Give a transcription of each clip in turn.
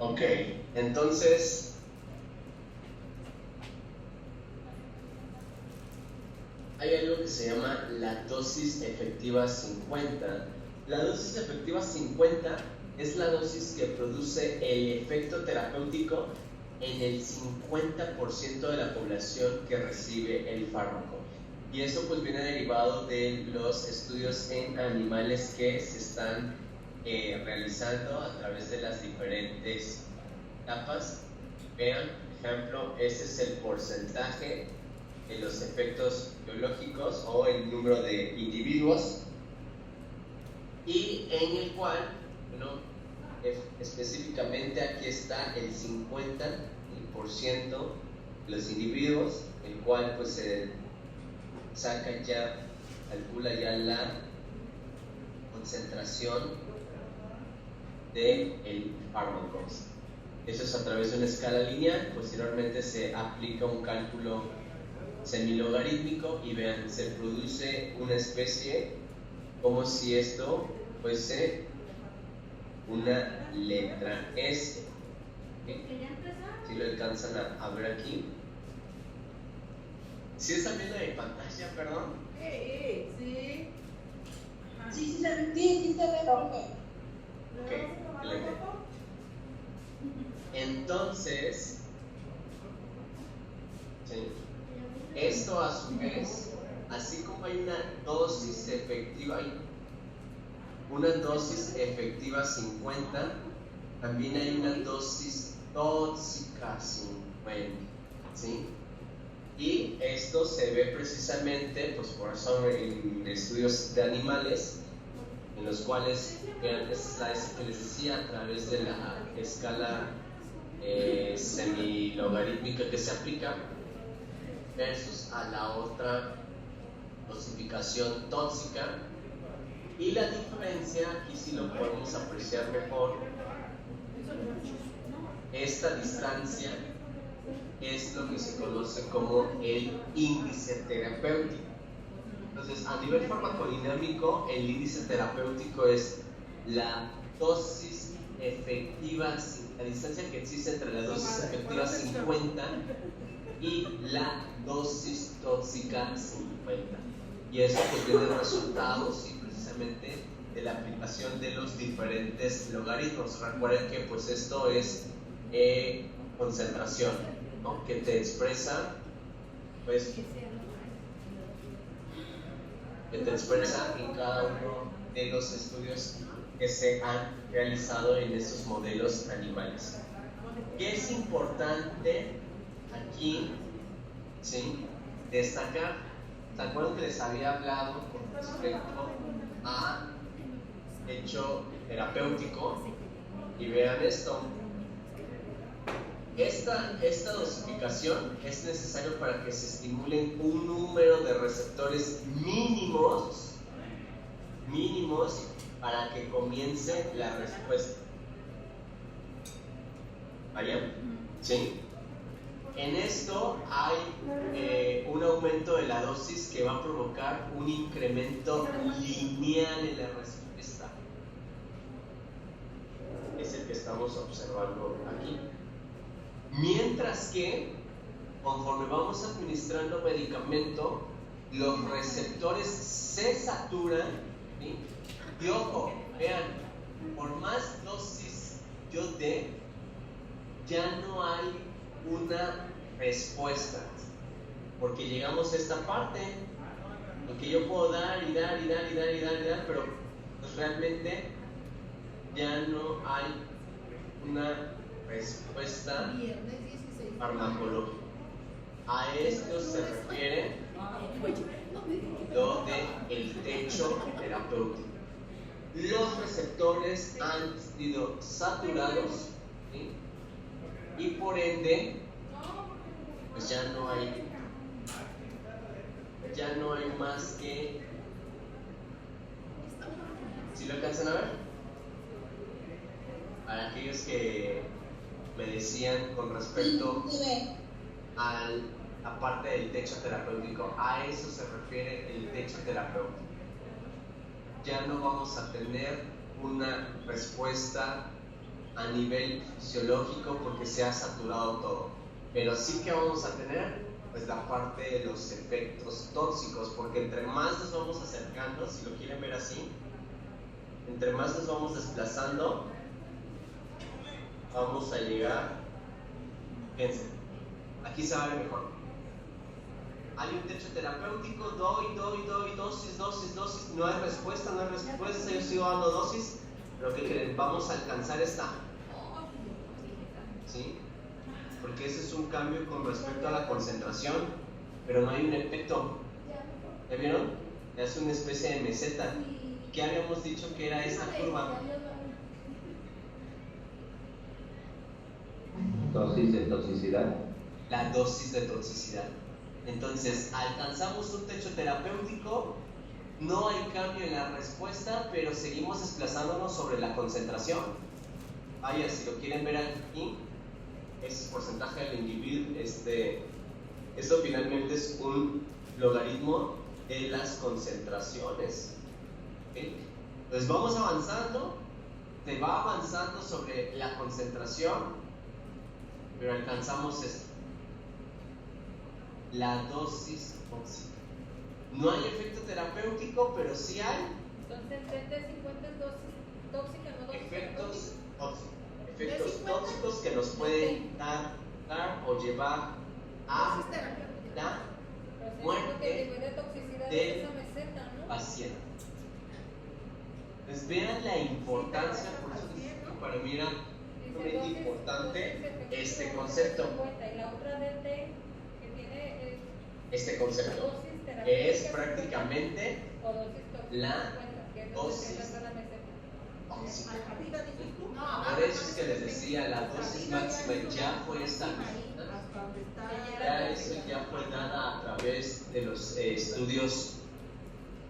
Ok, entonces hay algo que se llama la dosis efectiva 50. La dosis efectiva 50 es la dosis que produce el efecto terapéutico en el 50% de la población que recibe el fármaco. Y eso pues viene derivado de los estudios en animales que se están realizando a través de las diferentes etapas. Vean, por ejemplo, este es el porcentaje de los efectos biológicos o el número de individuos, y en el cual, bueno, específicamente aquí está el 50% de los individuos, el cual pues se saca ya, calcula ya la concentración del fármaco. Eso es a través de una escala lineal. Posteriormente se aplica un cálculo semilogarítmico y vean, se produce una especie como si esto fuese una letra S. Si lo alcanzan a ver aquí. ¿Sí están viendo mi pantalla, perdón? Sí. Ajá. Sí, se ve, profe. Ok, excelente. Entonces, ¿sí? Esto a su vez, así como hay una dosis efectiva, una dosis efectiva 50, también hay una dosis tóxica 50, ¿sí? Y esto se ve precisamente, pues por eso en estudios de animales, en los cuales, vean, esta es la S que les decía, a través de la escala semilogarítmica que se aplica, versus a la otra dosificación tóxica. Y la diferencia, aquí sí lo podemos apreciar mejor, esta distancia es lo que se conoce como el índice terapéutico. Entonces, a nivel farmacodinámico, el índice terapéutico es la dosis efectiva, la distancia que existe entre la dosis efectiva 50 y la dosis tóxica 50. Y eso pues tiene resultados y precisamente de la aplicación de los diferentes logaritmos. Recuerden que pues esto es concentración, ¿no? Que te expresa pues en cada uno de los estudios que se han realizado en estos modelos animales. ¿Qué es importante aquí, sí, destacar? ¿Se acuerdan que les había hablado con respecto a hecho terapéutico? Y vean esto. Esta dosificación es necesario para que se estimulen un número de receptores mínimos para que comience la respuesta. ¿Vaya? ¿Sí? En esto hay un aumento de la dosis que va a provocar un incremento lineal en la respuesta. Es el que estamos observando aquí. Mientras que, conforme vamos administrando medicamento, los receptores se saturan, ¿sí? Y ojo, vean, por más dosis yo dé, ya no hay una respuesta, porque llegamos a esta parte, lo que yo puedo dar, pero pues realmente ya no hay una respuesta farmacológica. A esto se refiere lo de el techo terapéutico. Los receptores han sido saturados, ¿sí? Y por ende pues ya no hay más que, ¿sí lo alcanzan a ver? Para aquellos que me decían con respecto a la parte del techo terapéutico, a eso se refiere el techo terapéutico. Ya no vamos a tener una respuesta a nivel fisiológico porque se ha saturado todo, pero sí que vamos a tener pues la parte de los efectos tóxicos, porque entre más nos vamos acercando, si lo quieren ver así, entre más nos vamos desplazando, vamos a llegar, fíjense, aquí se va a ver mejor. Hay un techo terapéutico, doy, dosis, no hay respuesta, yo sigo dando dosis, pero ¿qué creen? Vamos a alcanzar esta, ¿sí? Porque ese es un cambio con respecto a la concentración, pero no hay un efecto. ¿Ya vieron? Es una especie de meseta. ¿Qué habíamos dicho que era esta curva? Dosis de toxicidad. La dosis de toxicidad. Entonces, alcanzamos un techo terapéutico, no hay cambio en la respuesta, pero seguimos desplazándonos sobre la concentración. Vaya, si lo quieren ver aquí, ese porcentaje del individuo, esto finalmente es un logaritmo de las concentraciones. ¿Okay? Entonces vamos avanzando, te va avanzando sobre la concentración, pero alcanzamos esto, la dosis tóxica. No hay efecto terapéutico, pero sí hay Entonces, 30 de 50 es dosis tóxica, no dosis efectos tóxicos. Efectos tóxicos que nos pueden dar o llevar a dosis terapéutica. la Pero sí, muerte que el nivel de toxicidad del es esa meseta, ¿no? paciente. Pues vean la importancia, por eso es que para mí era muy importante este concepto. Y la otra DT que tiene Este concepto dosis terapéutica es prácticamente o dosis tóxica, la 50, que es dosis donde se trata la meseta. tóxica. Arriba dices tú. Por eso es que les decía, la dosis máxima ya fue establecida. Ya eso ya fue dada a través de los estudios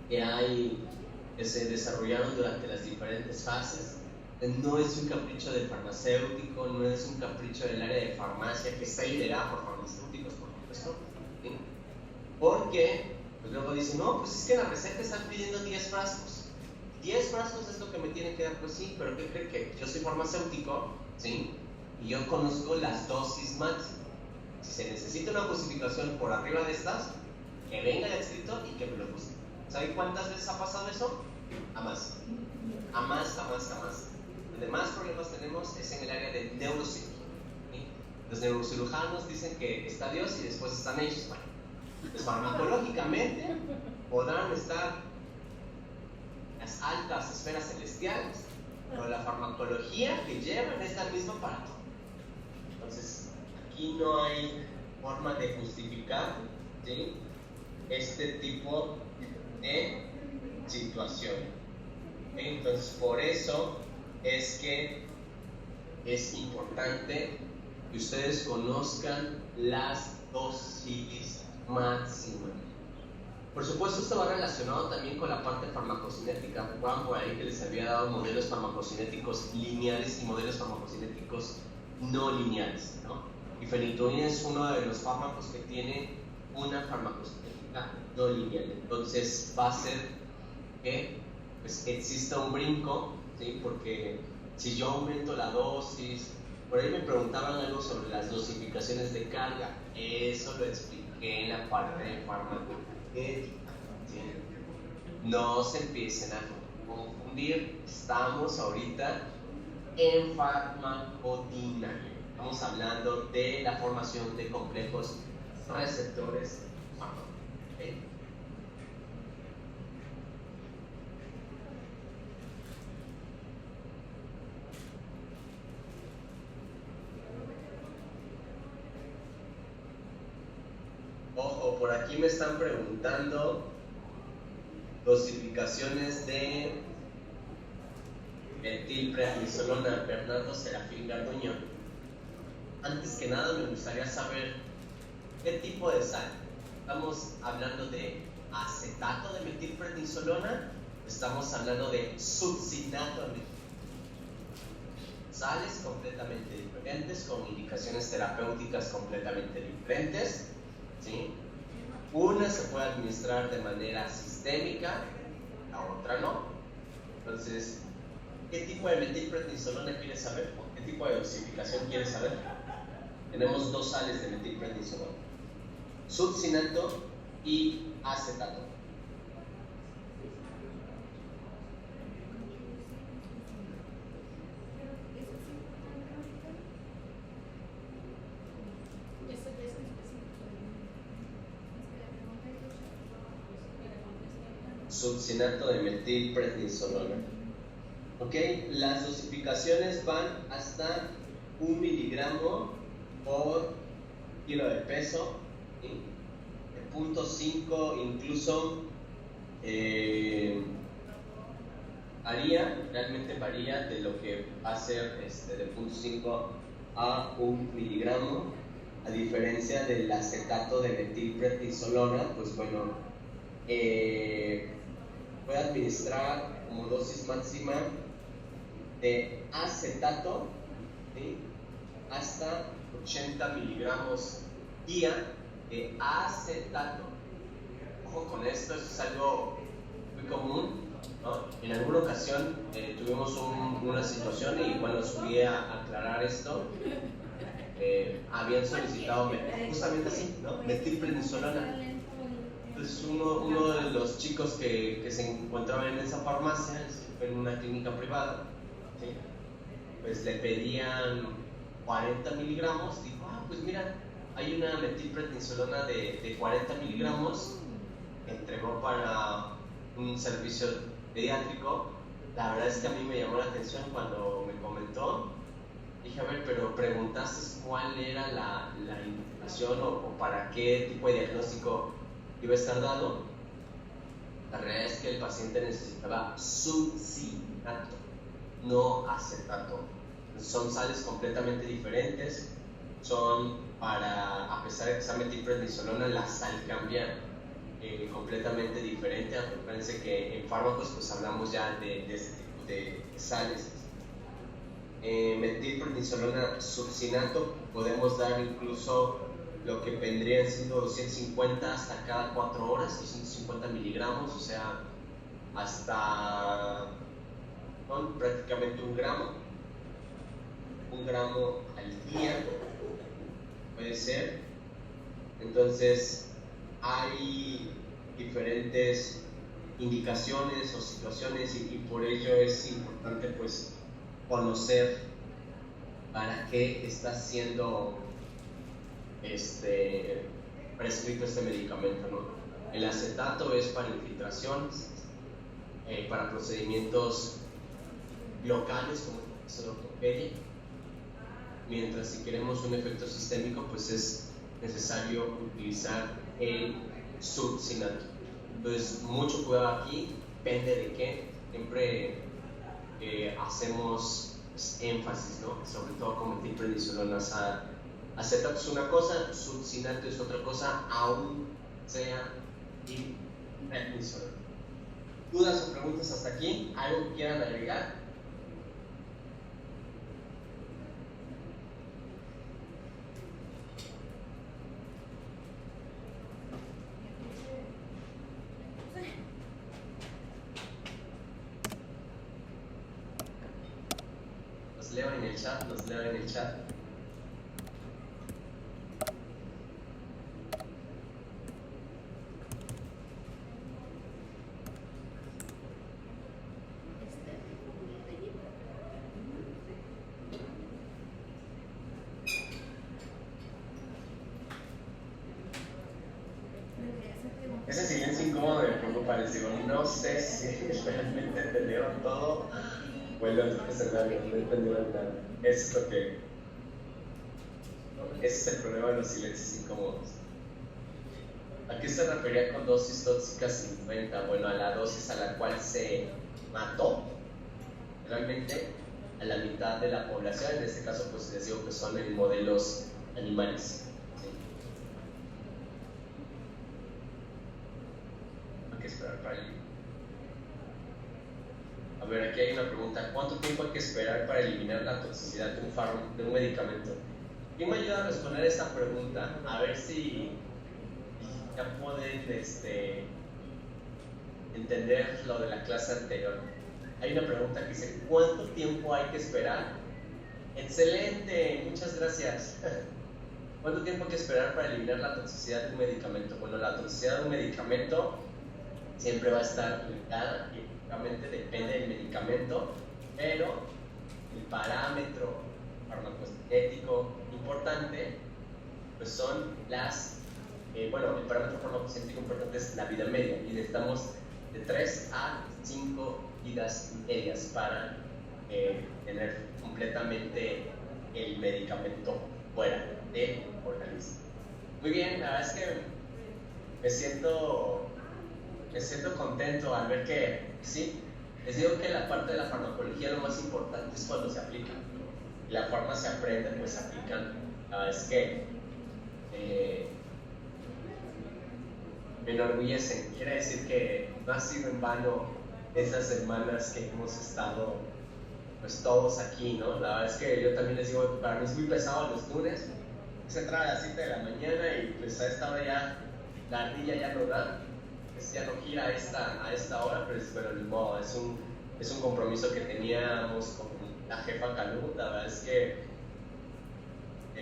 que se desarrollaron durante las diferentes fases. No es un capricho del farmacéutico, no es un capricho del área de farmacia que está liderada por farmacéuticos, por supuesto, ¿sí? Porque pues luego dicen, no, pues es que en la receta están pidiendo 10 frascos. 10 frascos es lo que me tienen que dar. Pues sí, pero ¿qué creen? Que yo soy farmacéutico, ¿sí? Y yo conozco las dosis máximas. Si se necesita una justificación por arriba de estas, que venga el escrito y que me lo busque. ¿Saben cuántas veces ha pasado eso? Jamás. Jamás. Donde más problemas tenemos es en el área de neurocirugía, ¿sí? Los neurocirujanos dicen que está Dios y después están ellos. Bueno, pues farmacológicamente podrán estar las altas esferas celestiales, pero la farmacología que llevan es la misma para todo. Entonces, aquí no hay forma de justificar, ¿sí?, este tipo de situación. Entonces, por eso es que es importante que ustedes conozcan las dosis máximas. Por supuesto, esto va relacionado también con la parte farmacocinética. Recuerdan por ahí que les había dado modelos farmacocinéticos lineales y modelos farmacocinéticos no lineales, ¿no? Y fenitoína es uno de los fármacos que tiene una farmacocinética no lineal. Entonces va a ser que pues, exista un brinco, ¿sí? Porque si yo aumento la dosis, por ahí me preguntaban algo sobre las dosificaciones de carga. Eso lo expliqué en la parte de farmacokinética, ¿sí? No se empiecen a confundir. Estamos ahorita en farmacodinámica. Estamos hablando de la formación de complejos receptores fármacos. ¿Okay? Ojo, por aquí me están preguntando dosificaciones de metilprednisolona. Bernardo Serafín Garduño. Antes que nada me gustaría saber qué tipo de sal. ¿Estamos hablando de acetato de metilprednisolona? ¿Estamos hablando de succinato de metilprednisolona? Sales completamente diferentes, con indicaciones terapéuticas completamente diferentes, ¿sí? Una se puede administrar de manera sistémica, la otra no. Entonces, ¿Qué tipo de metilprednisolona quieres saber? ¿O qué tipo de dosificación quieres saber? Tenemos dos sales de metilprednisolona: succinato y acetato. Succinato de metilprednisolona. Ok, las dosificaciones van hasta 1 miligramo por kilo de peso, ¿sí? De 0.5 incluso realmente varía de lo que va a ser de 0.5 a 1 miligramo. A diferencia del acetato de metilprednisolona, pues bueno, puede administrar como dosis máxima de acetato, ¿sí? Hasta 80 miligramos día de acetato. Ojo con esto, es algo muy común, ¿no? En alguna ocasión tuvimos una situación y bueno, subí a aclarar esto. Habían solicitado justamente así, ¿no? Metilprednisolona. Entonces uno de los chicos que se encontraba en esa farmacia, en una clínica privada, ¿sí? Pues le pedían 40 miligramos. Dijo, pues mira, hay una metilprednisolona de 40 miligramos. Entregó para un servicio pediátrico. La verdad es que a mí me llamó la atención cuando me comentó. Dije, a ver, pero preguntaste cuál era la indicación o para qué tipo de diagnóstico iba a estar dado. La realidad es que el paciente necesitaba succinato, no acetato. Son sales completamente diferentes. Son a pesar de que sea metilprednisolona, la sal cambia completamente diferente. Acuérdense que en fármacos pues hablamos ya de este tipo de sales. Metilprednisolona succinato podemos dar incluso lo que vendrían siendo 250 hasta cada 4 horas, 250 miligramos, o sea, hasta prácticamente 1 gramo al día puede ser. Entonces hay diferentes indicaciones o situaciones y por ello es importante pues conocer para qué está siendo prescrito este medicamento, ¿no? El acetato es para infiltraciones, para procedimientos locales como es la ortopedia, mientras si queremos un efecto sistémico pues es necesario utilizar el succinato. Entonces mucho cuidado aquí, depende de qué, siempre hacemos énfasis, ¿no? Sobre todo con metilprednisolona. Acetato es una cosa, succinato es otra cosa, aún sea prednisolona. ¿Dudas o preguntas hasta aquí? ¿Algo que quieran agregar? Los leo en el chat. Ese silencio incómodo me preocupa. Les digo, no sé si realmente entendieron todo o el otro escenario no entendieron nada. Ese es el problema de los silencios incómodos. ¿A qué se refería con dosis tóxicas 50? Bueno, a la dosis a la cual se mató realmente a la mitad de la población. En este caso pues les digo que son en modelos animales. Esperar para eliminar. A ver, aquí hay una pregunta: ¿cuánto tiempo hay que esperar para eliminar la toxicidad de un medicamento? ¿Quién me ayuda a responder esta pregunta? A ver si ya pueden entender lo de la clase anterior. hay una pregunta que dice, ¿cuánto tiempo hay que esperar? Excelente, muchas gracias. ¿Cuánto tiempo hay que esperar para eliminar la toxicidad de un medicamento? Bueno, la toxicidad de un medicamento siempre va a estar limitada y únicamente depende del medicamento, pero el parámetro farmacocinético importante pues son el parámetro farmacocinético importante es la vida media y necesitamos de 3 a 5 vidas medias para tener completamente el medicamento fuera del organismo. Muy bien, la verdad es que me siento contento al ver que, sí, les digo que la parte de la farmacología lo más importante es cuando se aplica. Y la forma se aprende, pues se aplican. La verdad es que me enorgullecen. Quiere decir que no ha sido en vano esas semanas que hemos estado pues todos aquí, ¿no? La verdad es que yo también les digo, para mí es muy pesado los lunes, es entrar a las 7 de la mañana y pues a esta hora ya la ardilla ya no da, pues ya no gira a esta hora, pero bueno, ni modo, es un compromiso que teníamos con la jefa Calú. La verdad es que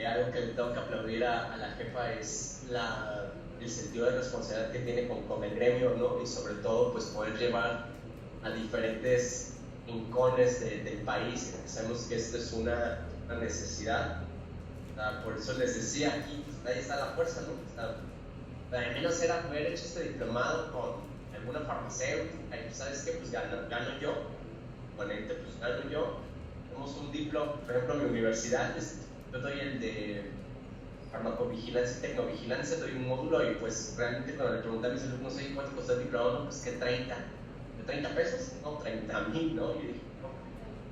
algo que le tengo que aplaudir a la jefa es el sentido de responsabilidad que tiene con el gremio, ¿no? Y sobre todo pues poder llevar a diferentes rincones del país. Sabemos que esto es una necesidad, por eso les decía aquí, pues, ahí está la fuerza, ¿no? Al menos era haber hecho este diplomado con alguna farmacéutica y sabes que pues gano yo, ponente, pues gano yo. Tenemos un diploma, por ejemplo, en mi universidad, yo doy el de farmacovigilancia y tecnovigilancia, doy un módulo y pues realmente cuando le pregunté a mis alumnos, oye, ¿cuánto costó el diplomado? No, pues que 30 pesos, no, 30,000, ¿no? Y yo dije, no.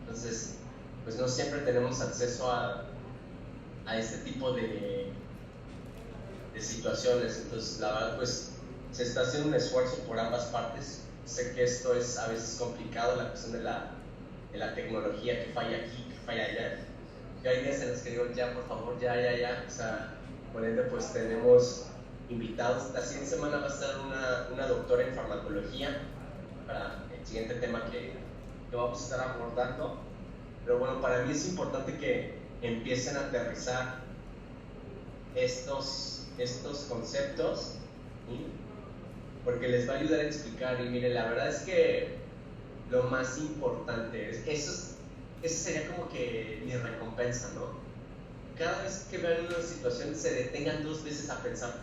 Entonces, pues no siempre tenemos acceso a este tipo de situaciones. Entonces, la verdad, pues se está haciendo un esfuerzo por ambas partes. Sé que esto es a veces complicado, la cuestión de la tecnología, que falla aquí, que falla allá. Yo hay días en los que digo, ya, por favor, ya. O sea, por ende, pues tenemos invitados. La siguiente semana va a estar una doctora en farmacología para el siguiente tema que vamos a estar abordando. Pero bueno, para mí es importante que empiecen a aterrizar estos conceptos, ¿sí? Porque les va a ayudar a explicar. Y miren, la verdad es que lo más importante es eso sería como que mi recompensa, ¿no? Cada vez que vean una situación se detengan 2 veces a pensar,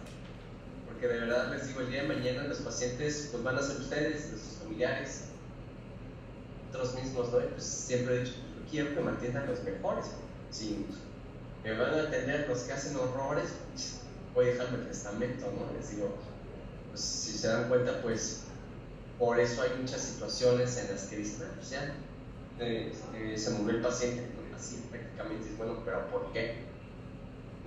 porque de verdad les digo, el día de mañana los pacientes pues van a ser ustedes, nuestros familiares, nosotros mismos, ¿no? Pues siempre he dicho, yo quiero que me atiendan los mejores. Si me van a atender los que hacen horrores, pues voy a dejarme el testamento, ¿no? Les digo, pues si se dan cuenta, pues por eso hay muchas situaciones en las que dicen, pues ya se murió el paciente, así prácticamente. Bueno, pero ¿por qué?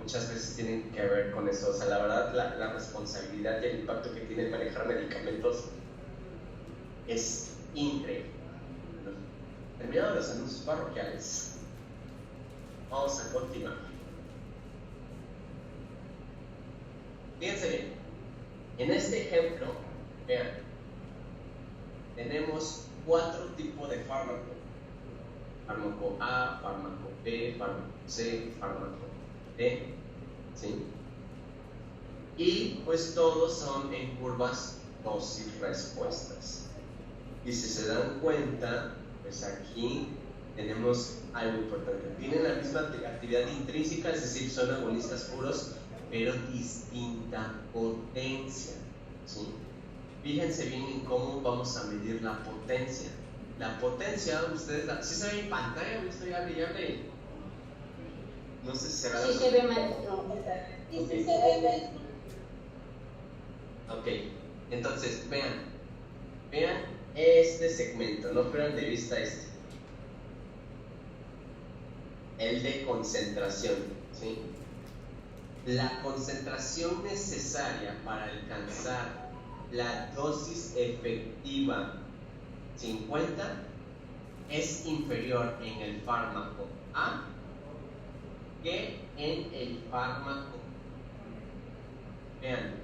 Muchas veces tienen que ver con eso. O sea, la verdad, la responsabilidad y el impacto que tiene manejar medicamentos es increíble. Terminado los anuncios parroquiales, vamos a continuar. Fíjense bien, en este ejemplo, vean, tenemos 4 tipos de fármaco: fármaco A, fármaco B, fármaco C, fármaco D, ¿sí? Y pues todos son en curvas dosis-respuestas. Y si se dan cuenta, pues aquí tenemos algo importante. Tienen la misma actividad intrínseca, es decir, son agonistas puros, pero distinta potencia, ¿sí? Fíjense bien en cómo vamos a medir la potencia. La potencia, ustedes, ¿sí se ve en pantalla? Estoy hable. No sé si se ve. Sí se ve, maestro. Sí se ve, maestro. Ok, entonces vean este segmento, no pierdan de vista el de concentración, ¿sí? La concentración necesaria para alcanzar la dosis efectiva 50 es inferior en el fármaco A que en el fármaco. Vean,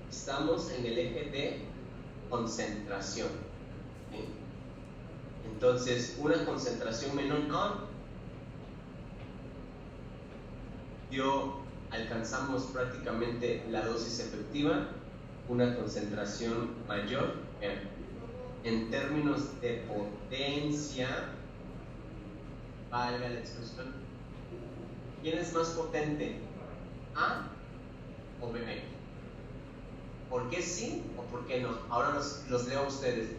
estamos en el eje de concentración, ¿sí? Entonces, una concentración menor alcanzamos prácticamente la dosis efectiva. Una concentración mayor, en términos de potencia, valga la expresión, ¿quién es más potente? ¿A o B? ¿Por qué sí o por qué no? Ahora los leo a ustedes.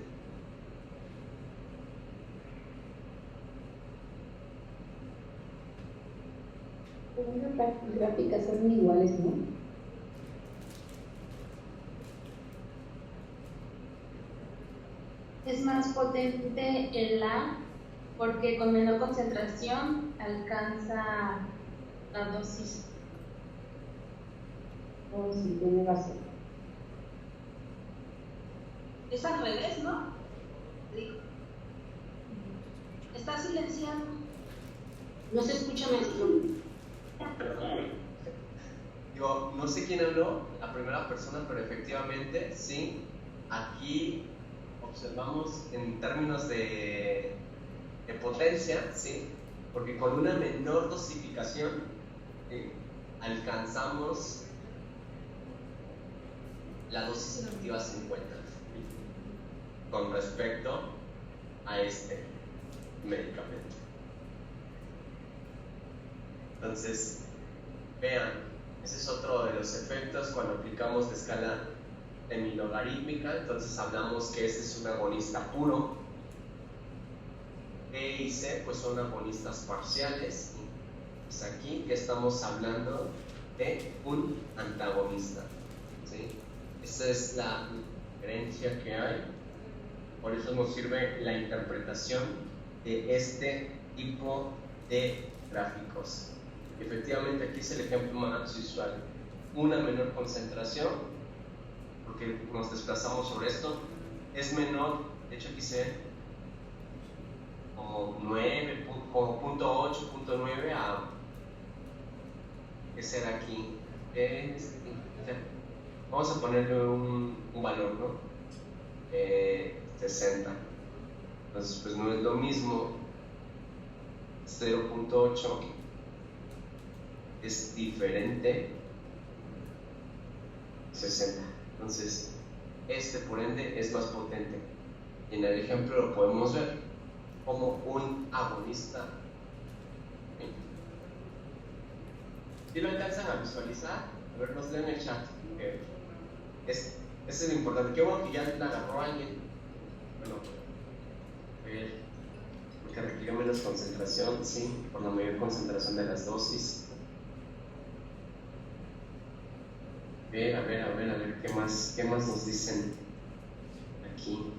Las gráficas son iguales, ¿no? Es más potente el A porque con menor concentración alcanza la dosis. Oh, sí, tiene razón. Es al revés, ¿no? Digo. Está silenciado. No se escucha, maestro. Yo no sé quién habló, la primera persona, pero efectivamente, sí, aquí observamos en términos de potencia, sí, porque con una menor dosificación alcanzamos la dosis efectiva 50 con respecto a este medicamento. Entonces, vean, ese es otro de los efectos cuando aplicamos la escala logarítmica. Entonces hablamos que este es un agonista puro. B y C pues son agonistas parciales. Pues aquí que estamos hablando de un antagonista, ¿sí? Esa es la diferencia que hay. Por eso nos sirve la interpretación de este tipo de gráficos. Efectivamente aquí es el ejemplo más usual. Una menor concentración, porque nos desplazamos sobre esto, es menor, de hecho aquí se ve como 9, como 0.8, 0.9 a, ¿qué será aquí? Vamos a ponerle un valor, ¿no? 60. Entonces pues no es lo mismo. 0.8 es diferente 60. Entonces este por ende es más potente. En el ejemplo lo podemos ver como un agonista. ¿Sí lo alcanzan a visualizar? A ver, nos leen el chat. Ese es lo importante. Qué bueno que ya la agarró alguien. Bueno, porque requiere menos concentración, sí, por la mayor concentración de las dosis. A ver, ¿qué más nos dicen aquí?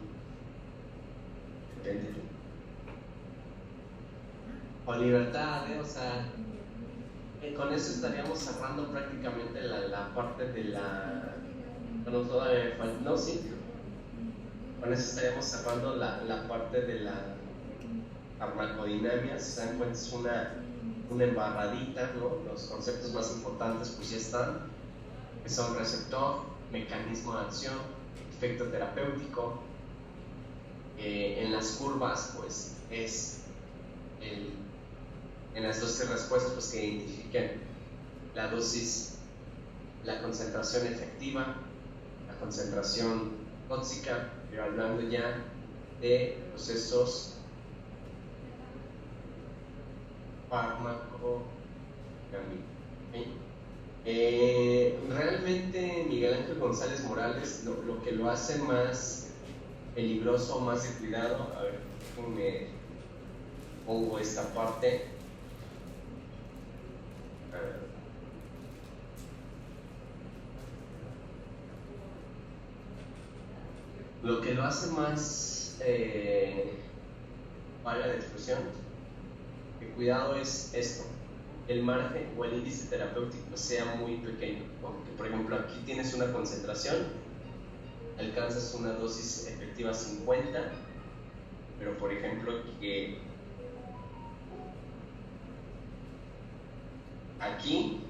O libertad, o sea, con eso estaríamos cerrando prácticamente la parte de la... Bueno, todavía me falta... No, sí. Con eso estaríamos cerrando la parte de la farmacodinámica. Si se dan cuenta, es una embarradita, ¿no? Los conceptos más importantes pues ya están, que son receptor, mecanismo de acción, efecto terapéutico. En las curvas pues es en las dosis respuestas pues que identifiquen la dosis, la concentración efectiva, la concentración tóxica, pero hablando ya de procesos fármaco. Realmente Miguel Ángel González Morales lo que lo hace más peligroso, más de cuidado, a ver, me pongo esta parte. Lo que lo hace más valga la expresión, que cuidado es esto, el margen o el índice terapéutico sea muy pequeño, porque por ejemplo aquí tienes una concentración, alcanzas una dosis efectiva 50, pero por ejemplo que aquí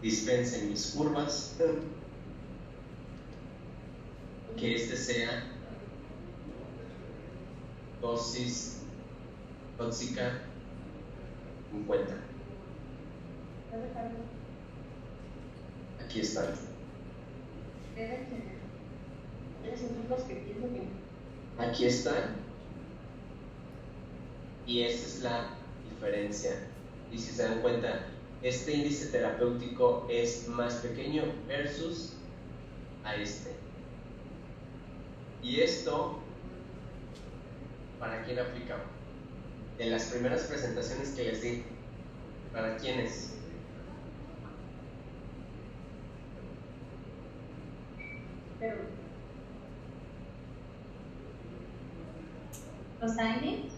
dispensen mis curvas, que este sea dosis tóxica 50. Aquí están. Aquí están. Y esa es la diferencia. Y si se dan cuenta, este índice terapéutico es más pequeño versus a este. Y esto, ¿para quién aplica? En las primeras presentaciones que les di, ¿para quiénes? ¿Los ángeles?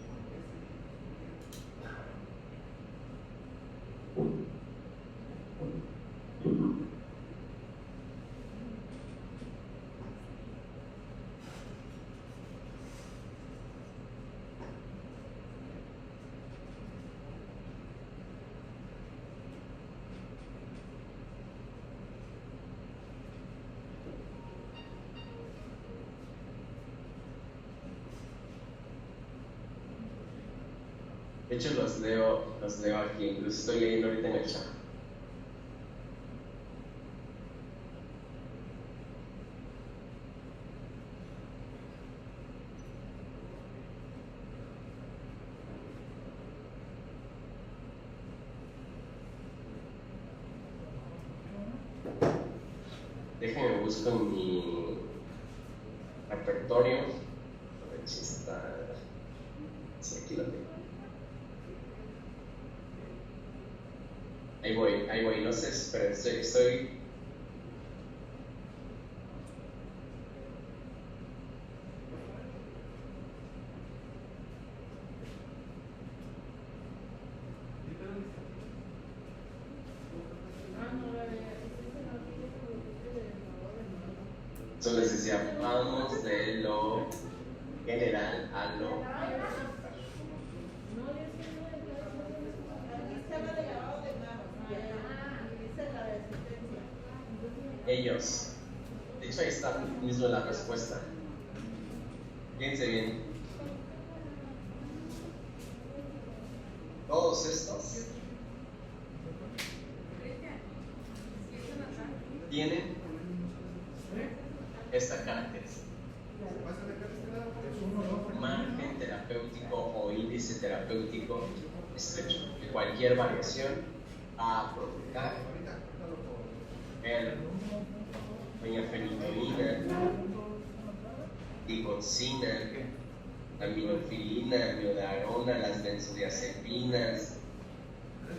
De hecho los leo aquí, los estoy leyendo ahorita en el chat. Déjenme busco en mi repertorio. A ver si está. Sí, aquí lo tengo. Ahí voy, no sé, esperen, estoy. Entonces les decía, vamos de lo general a lo. Ellos. De hecho, ahí está mismo la respuesta. Fíjense bien. Todos estos tienen esta característica. Margen terapéutico o índice terapéutico estrecho, que cualquier variación va a provocar fenitoína, digoxina, aminofilina, miodarona, las benzodiazepinas,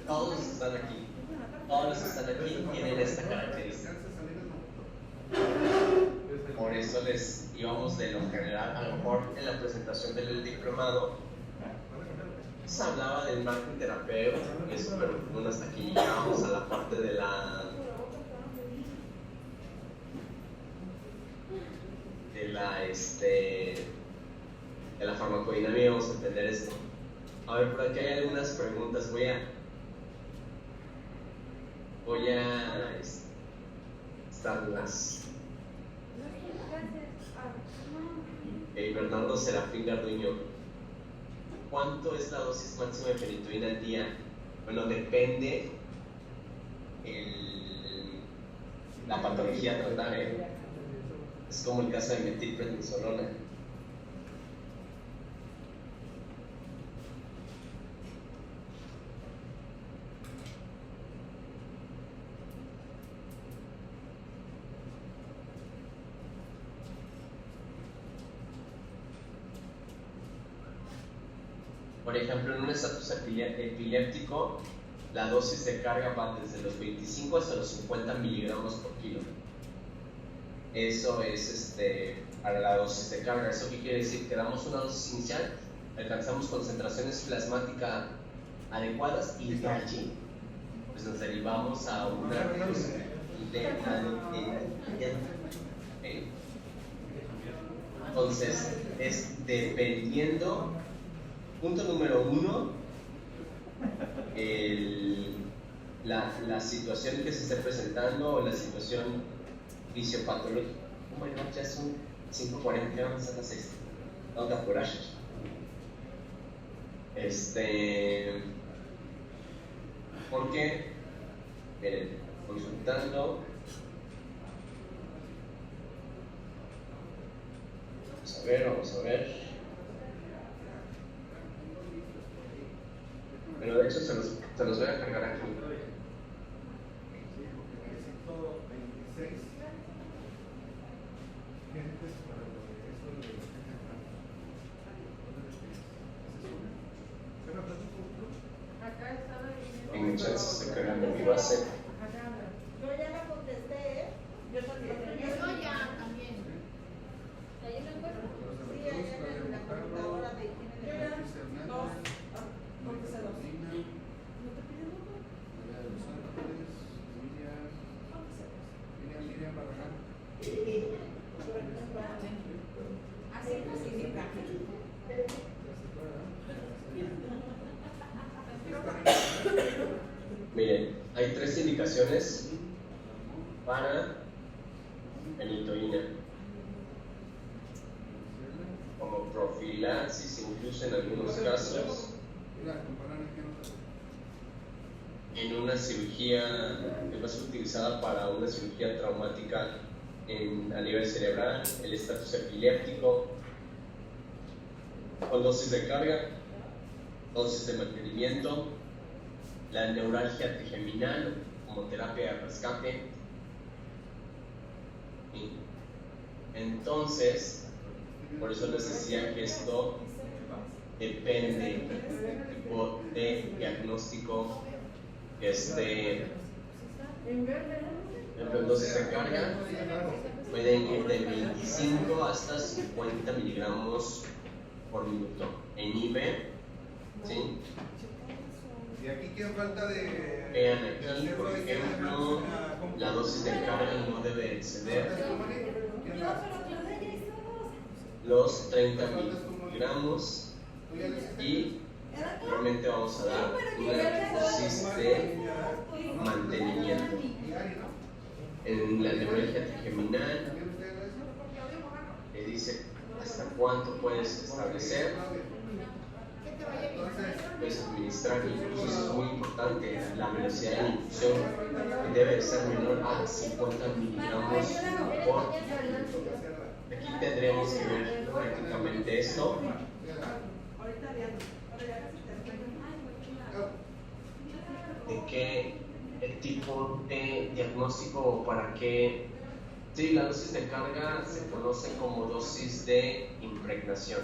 todos están aquí, tienen esta característica. Por eso les íbamos de lo general, a lo mejor en la presentación del diplomado se hablaba del margen terapéutico y eso, pero bueno, hasta aquí llegamos a la parte de la farmacodinámica. Vamos a entender esto. A ver, por aquí hay algunas preguntas. Voy a estarlas. Bernardo Serafín Garduño, ¿cuánto es la dosis máxima de fenitoína al día? Bueno, depende la patología a tratar, Es como el caso de metilprednisolona. Por ejemplo, en un estatus epiléptico, la dosis de carga va desde los 25 hasta los 50 miligramos por kilo. Eso es para la dosis de carga. ¿Eso qué quiere decir? Que damos una dosis inicial, alcanzamos concentraciones plasmáticas adecuadas y de allí pues nos derivamos a una entonces es dependiendo. Punto número 1, la situación que se esté presentando o la situación fisiopatológica. Bueno, ya son 5:40, vamos a las 6. No te apures. Porque, miren, consultando, vamos a ver. Pero de hecho se los voy a cargar aquí. En mi chat se está cargando mi base. Yo ya la contesté, ¿eh? Yo también. Yo ya también. ¿Ahí lo encuentro? Sí, allá en la computadora de higiene de la. Dos. Contesté dos. ¿No te piden uno? Así facilita. Miren, hay 3 indicaciones para fenitoína. Como profilaxis, incluso en algunos casos, en una cirugía que va a ser utilizada para una cirugía traumática a nivel cerebral, el estatus epiléptico, con dosis de carga, dosis de mantenimiento, la neuralgia trigeminal como terapia de rescate. Entonces, por eso les decía que esto depende del tipo de diagnóstico que esté. En dosis de carga pueden ir de 25 hasta 50 miligramos por minuto. En IVE, ¿sí? Y aquí qué falta de. Vean aquí, por ejemplo, la dosis de carga no debe exceder los 30 miligramos y realmente vamos a dar una dosis de mantenimiento. En la neuralgia trigeminal le dice hasta cuánto puedes establecer, puedes administrar, incluso eso es muy importante, la velocidad de infusión debe ser menor a 50 miligramos por minuto. Aquí tendremos que ver prácticamente esto. De qué el tipo de diagnóstico para qué. Sí, la dosis de carga se conoce como dosis de impregnación,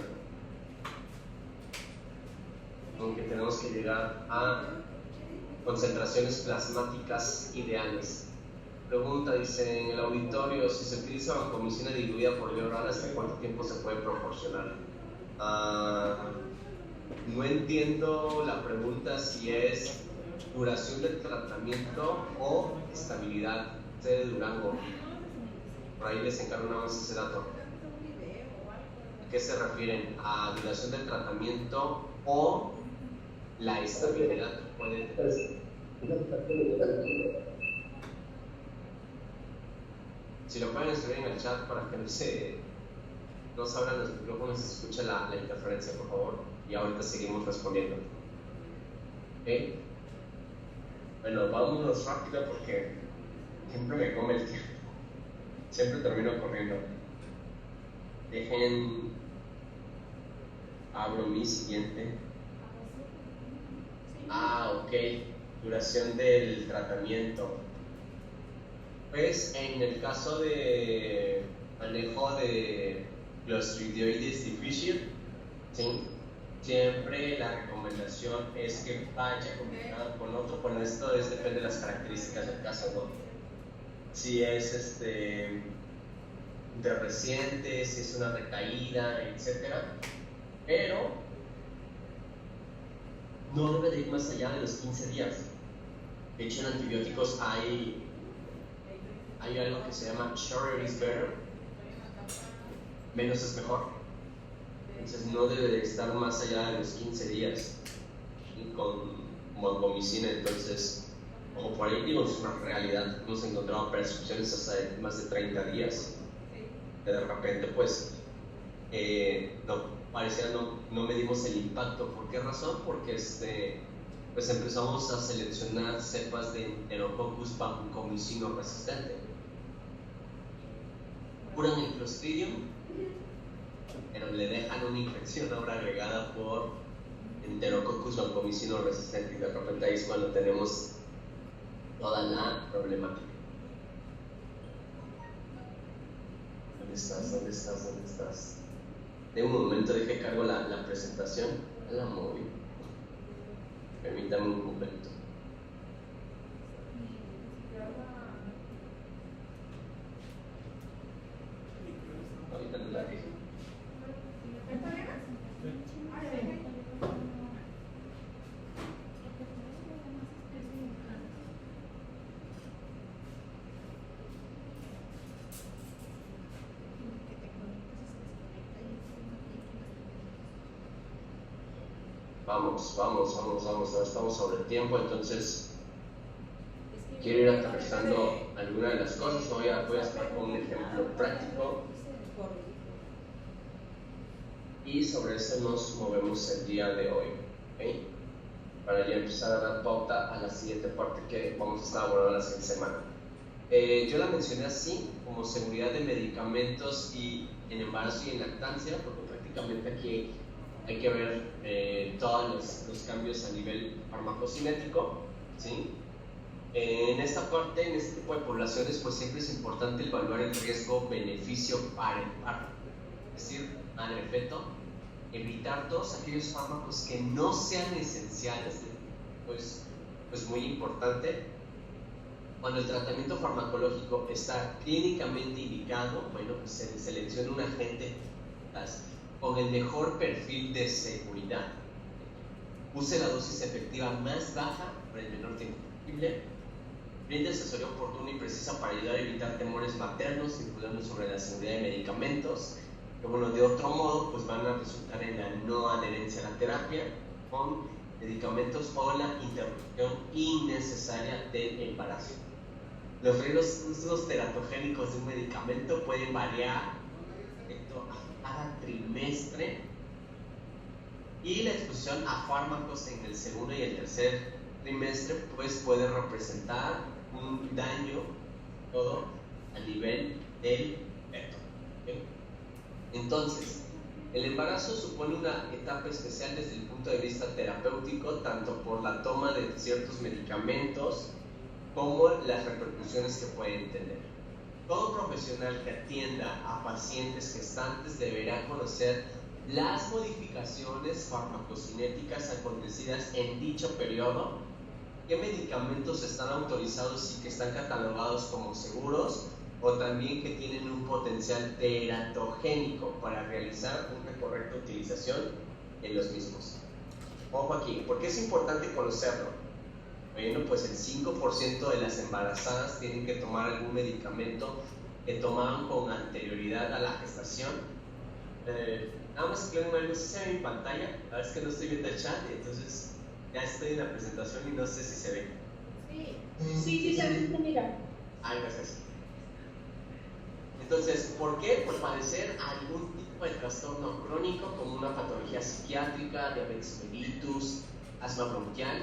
aunque tenemos que llegar a concentraciones plasmáticas ideales. Pregunta, dice, en el auditorio, si se utiliza vancomicina diluida por vía oral, ¿hasta cuánto tiempo se puede proporcionar? No entiendo la pregunta si es duración del tratamiento o estabilidad. De Durango, por ahí les encargo nada más ese dato. ¿A qué se refieren? ¿A duración del tratamiento o la estabilidad que puede tener? Si lo pueden escribir en el chat para que no se abran los micrófonos, se escucha la interferencia, por favor. Y ahorita seguimos respondiendo. ¿Ok? Bueno, vámonos rápido porque siempre me come el tiempo. Siempre termino corriendo. Abro mi siguiente. Ok. Duración del tratamiento. Pues en el caso de manejo de Clostridioides difficile, ¿sí? Siempre la recomendación es que vaya combinado con otro. Bueno, esto depende de las características del caso, ¿no? Si es de reciente, si es una recaída, etcétera. Pero no debe de ir más allá de los 15 días. De hecho, en antibióticos hay algo que se llama shorter is better, menos es mejor. Entonces no debe de estar más allá de los 15 días con vancomicina. Entonces, ojo, por ahí digo, es una realidad. Hemos encontrado prescripciones hasta de más de 30 días. De repente, pues, no. pareciera no medimos el impacto. ¿Por qué razón? Porque pues empezamos a seleccionar cepas de Enterococcus vacuocomicinus resistente. Curan el Clostridium, pero le dejan una infección ahora agregada por Enterococcus vacuocomicinus resistente, y de repente ahí es cuando tenemos toda la problemática. ¿Dónde estás? De un momento, dejé cargo la presentación. La moví. Permítame un momento. Ahorita no la dije. Vamos, estamos sobre el tiempo, entonces quiero ir aterrizando algunas de las cosas. Voy a estar con un ejemplo práctico y sobre eso nos movemos el día de hoy, ¿okay? Para ya empezar a dar pauta a la siguiente parte que vamos a estar abordando la siguiente semana. Yo la mencioné así, como seguridad de medicamentos y en embarazo y en lactancia, porque prácticamente aquí hay que ver todos los cambios a nivel farmacocinético, ¿sí? En esta parte, en este tipo de poblaciones, pues siempre es importante evaluar el riesgo-beneficio para el parto, es decir, madre-feto, evitar todos aquellos fármacos que no sean esenciales, pues muy importante. Cuando el tratamiento farmacológico está clínicamente indicado, bueno, pues se selecciona un agente con el mejor perfil de seguridad, use la dosis efectiva más baja por el menor tiempo posible, brinde asesoría oportuna y precisa para ayudar a evitar temores maternos, incluyendo sobre la seguridad de medicamentos, que bueno, de otro modo, pues van a resultar en la no adherencia a la terapia con medicamentos o la interrupción innecesaria del embarazo. Los riesgos teratogénicos de un medicamento pueden variar respecto a cada trimestre, y la exposición a fármacos en el segundo y el tercer trimestre pues puede representar un daño todo a nivel del feto, ¿okay? Entonces, el embarazo supone una etapa especial desde el punto de vista terapéutico, tanto por la toma de ciertos medicamentos como las repercusiones que pueden tener. Todo profesional que atienda a pacientes gestantes deberá conocer las modificaciones farmacocinéticas acontecidas en dicho periodo, qué medicamentos están autorizados y que están catalogados como seguros, o también que tienen un potencial teratogénico para realizar una correcta utilización en los mismos. Ojo aquí, ¿por qué es importante conocerlo? Bueno, pues el 5% de las embarazadas tienen que tomar algún medicamento que tomaban con anterioridad a la gestación. Nada más que no sé si se ve en pantalla, la verdad es que no estoy viendo el chat, entonces ya estoy en la presentación y no sé si se ve. Sí, se ve, mira. Gracias. Entonces, ¿por qué? Por padecer algún tipo de trastorno crónico como una patología psiquiátrica, diabetes mellitus, asma bronquial,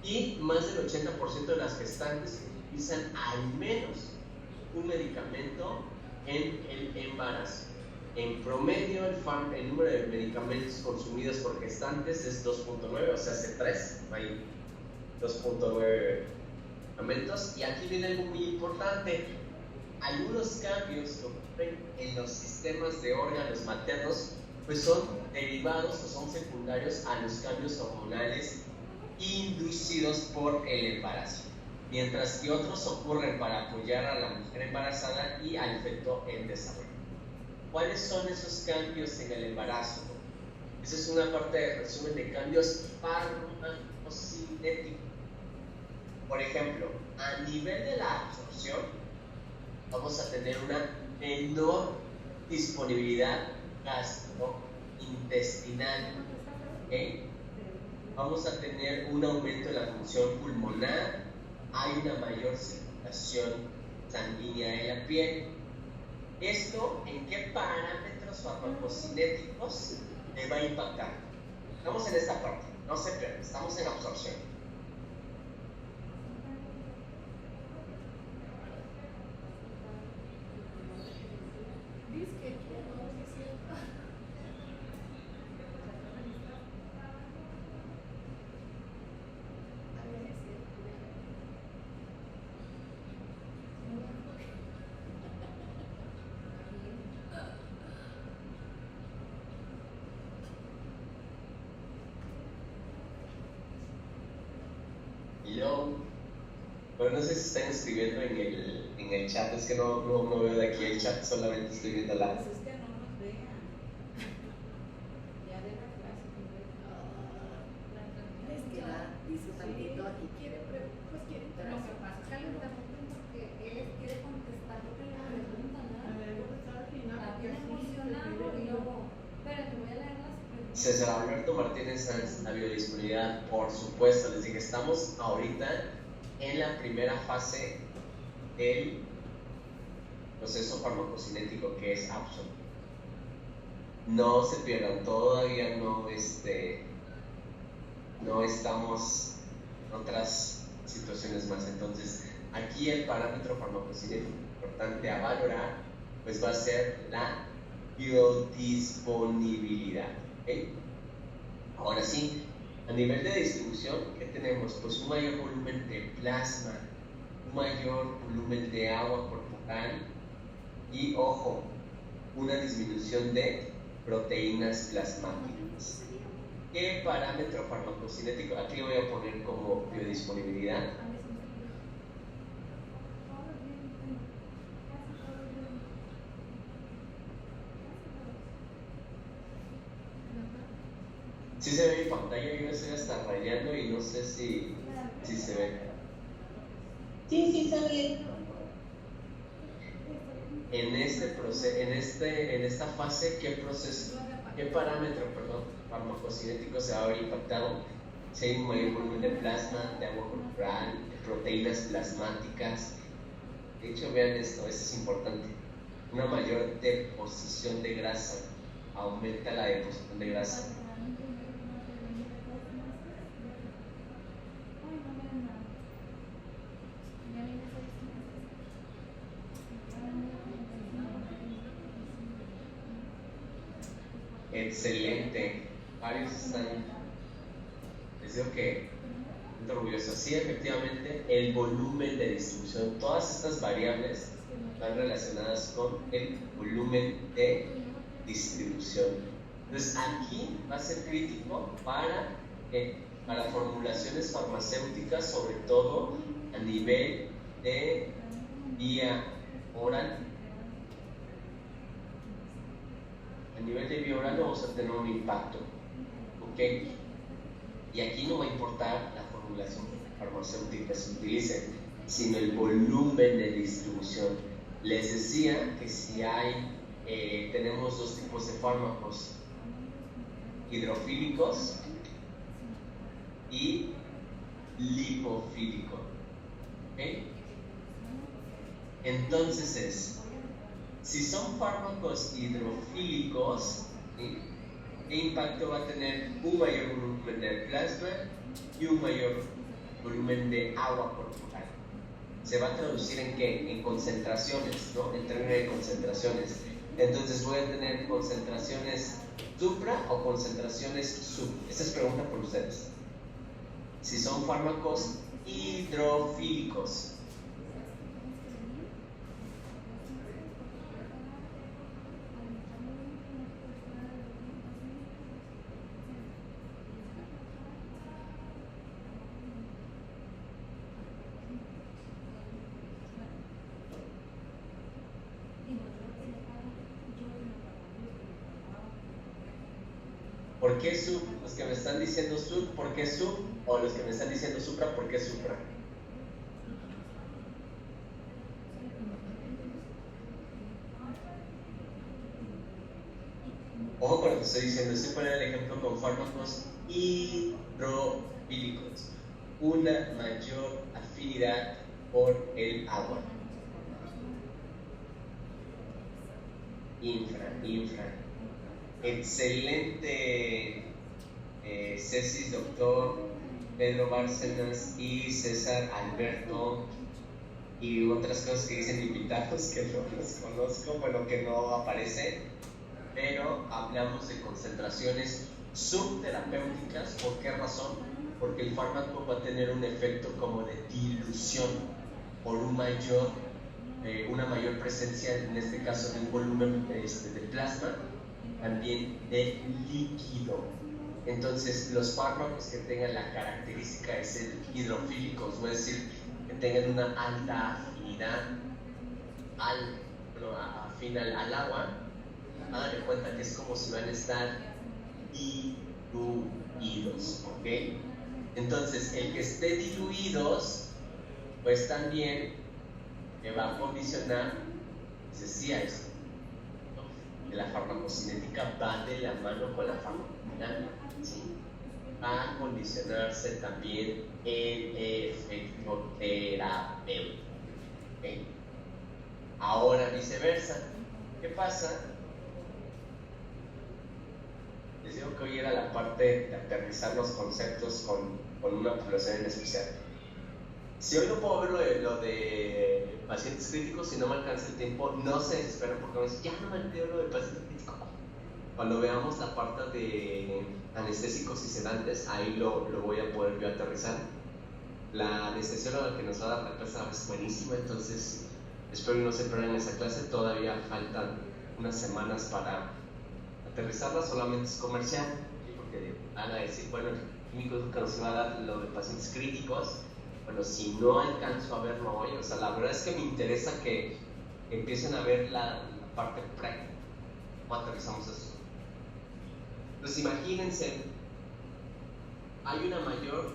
y más del 80% de las gestantes utilizan al menos un medicamento en el embarazo. En promedio, el número de medicamentos consumidos por gestantes es 2.9, o sea, hace 3, hay 2.9 medicamentos. Y aquí viene algo muy importante: algunos cambios que ocurren en los sistemas de órganos maternos pues son derivados o son secundarios a los cambios hormonales inducidos por el embarazo, mientras que otros ocurren para apoyar a la mujer embarazada y al feto en desarrollo. ¿Cuáles son esos cambios en el embarazo? Esa es una parte de resumen de cambios farmacocinéticos. Por ejemplo, a nivel de la absorción, vamos a tener una menor disponibilidad gastrointestinal, ¿okay? Vamos a tener un aumento de la función pulmonar, hay una mayor circulación sanguínea en la piel. ¿Esto en qué parámetros parámetros farmacocinéticos le va a impactar. Estamos en esta parte, no se pierdan, estamos en absorción. Y luego, pero no sé si están escribiendo en el chat, es que no veo de aquí el chat, solamente estoy viendo la... Pues es que no nos vean. Ya de la clase. Es que dice tantito y quiere, pues quiere entrar. Lo que pasa es que le interrumpen porque él quiere contestar lo que le preguntan, ¿no? Está bien emocionado y luego, espérate, voy a leer las preguntas. César Alberto Martínez Sanz, la biodisponibilidad, por supuesto, les dije, estamos ahorita en la primera fase del proceso farmacocinético, que es absorción. No se pierdan, todavía no estamos en otras situaciones más. Entonces, aquí el parámetro farmacocinético importante a valorar pues va a ser la biodisponibilidad. ¿Okay? Ahora sí, a nivel de distribución, ¿qué tenemos? Pues un mayor volumen de plasma, un mayor volumen de agua corporal y, ojo, una disminución de proteínas plasmáticas. ¿Qué parámetro farmacocinético? Aquí voy a poner como biodisponibilidad. Si se ve mi pantalla, yo me estoy hasta rayando y no sé si se ve. Sí, se ve. En esta fase, ¿qué parámetro, farmacocinético se va a ver impactado? Si hay un mayor volumen de plasma, de agua corporal, de proteínas plasmáticas. De hecho, vean esto es importante. Una mayor deposición de grasa, aumenta la deposición de grasa. Excelente. Varios están. Les digo que estoy orgulloso. Sí, efectivamente, el volumen de distribución, todas estas variables están relacionadas con el volumen de distribución. Entonces, aquí va a ser crítico para formulaciones farmacéuticas, sobre todo a nivel de vía oral. A nivel de vía oral vamos a tener un impacto, ¿ok? Y aquí no va a importar la formulación farmacéutica que se utilice, sino el volumen de distribución. Les decía que si tenemos dos tipos de fármacos, hidrofílicos y lipofílico, ¿ok? Entonces si son fármacos hidrofílicos, ¿sí? ¿Qué impacto va a tener? Un mayor volumen de plasma y un mayor volumen de agua corporal. ¿Se va a traducir en qué? En concentraciones, ¿no? En términos de concentraciones. Entonces voy a tener concentraciones supra o concentraciones sub. Esta es pregunta por ustedes. Si son fármacos hidrofílicos. ¿Por qué sub? Los que me están diciendo sub, ¿por qué sub? O los que me están diciendo supra, ¿por qué supra? Ojo con lo que estoy diciendo, estoy poniendo el ejemplo con fármacos hidrofílicos. Una mayor afinidad por el agua. Infra. excelente Cecis, doctor Pedro Bárcenas y César Alberto y otras cosas que dicen invitados que no los conozco, bueno, que no aparecen, pero hablamos de concentraciones subterapéuticas. ¿Por qué razón? Porque el fármaco va a tener un efecto como de dilución por una mayor presencia, en este caso de un volumen de plasma, también de líquido. Entonces los fármacos que tengan la característica de ser hidrofílicos, es decir, que tengan una alta afinidad al agua, hagan de cuenta que es como si van a estar diluidos, ¿ok? Entonces el que esté diluidos, pues también me va a condicionar, se decía esto, ¿no? Que la farmacocinética va de la mano con la farmacodinámica, ¿sí? Va a condicionarse también el efecto terapéutico, ¿okay? Ahora viceversa, ¿qué pasa? Les digo que hoy era la parte de aterrizar los conceptos con una población en especial. Si hoy no puedo ver lo de pacientes críticos, si no me alcanza el tiempo, no se desesperen porque me dicen, ya no me entero lo de pacientes críticos. Cuando veamos la parte de anestésicos y sedantes, ahí lo voy a poder yo aterrizar. La anestesióloga que nos va a dar la clase es buenísima, entonces espero que no se pierdan esa clase. Todavía faltan unas semanas para aterrizarla, solamente es comercial, ¿sí? Porque van a decir, bueno, el químico que nos va a dar lo de pacientes críticos. Bueno, si no alcanzo a verlo hoy, o sea, la verdad es que me interesa que empiecen a ver la parte práctica. ¿Cómo aterrizamos eso? Entonces, imagínense, hay una mayor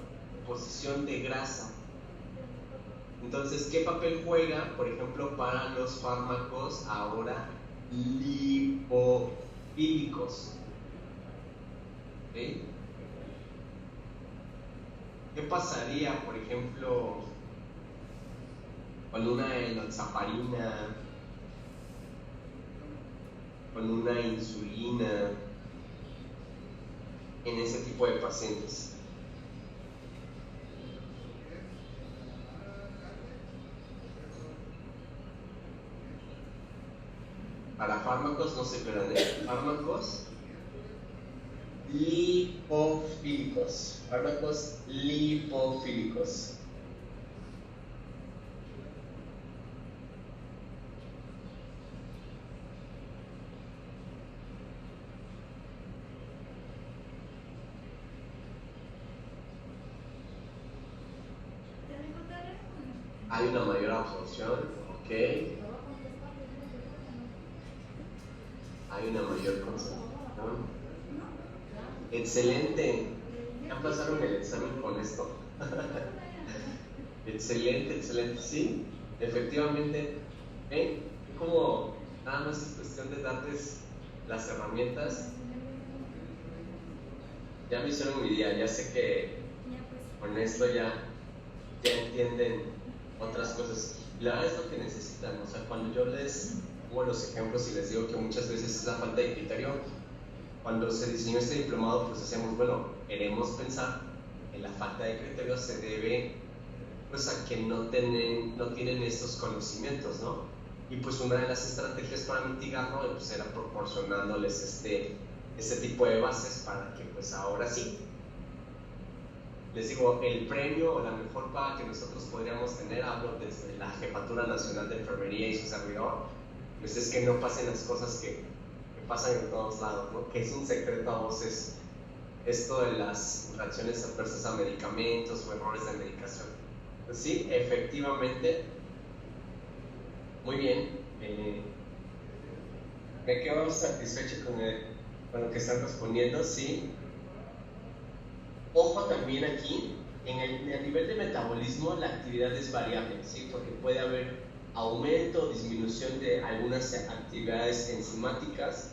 posición de grasa. Entonces, ¿qué papel juega, por ejemplo, para los fármacos ahora lipofílicos? ¿Okay? ¿Qué pasaría, por ejemplo, con una enoxaparina, con una insulina, en ese tipo de pacientes? Para fármacos no se pierdan, fármacos lipofílicos, fármacos lipofílicos. Hay una mayor absorción, ok. Hay una mayor concentración. Excelente. Ya pasaron el examen con esto. Excelente, excelente. Sí, efectivamente. Como nada más es cuestión de darles las herramientas. Ya me hicieron mi día. Ya sé que con esto ya entienden otras cosas. La verdad es lo que necesitan. O sea, cuando yo les pongo los ejemplos y les digo que muchas veces es la falta de criterio, cuando se diseñó este diplomado, pues hacíamos, bueno, queremos pensar que la falta de criterio se debe pues a que no tienen estos conocimientos, ¿no? Y pues una de las estrategias para mitigarlo pues era proporcionándoles este tipo de bases para que pues ahora sí, les digo, el premio o la mejor paga que nosotros podríamos tener, hablo desde la Jefatura Nacional de Enfermería y su servidor, pues es que no pasen las cosas que pasan en todos lados, ¿no? Que es un secreto a voces esto de las reacciones adversas a medicamentos o errores de medicación. Pues sí, efectivamente, muy bien, me quedo satisfecho con lo que están respondiendo, sí. Ojo también aquí, a nivel de metabolismo la actividad es variable, ¿sí? Porque puede haber aumento o disminución de algunas actividades enzimáticas.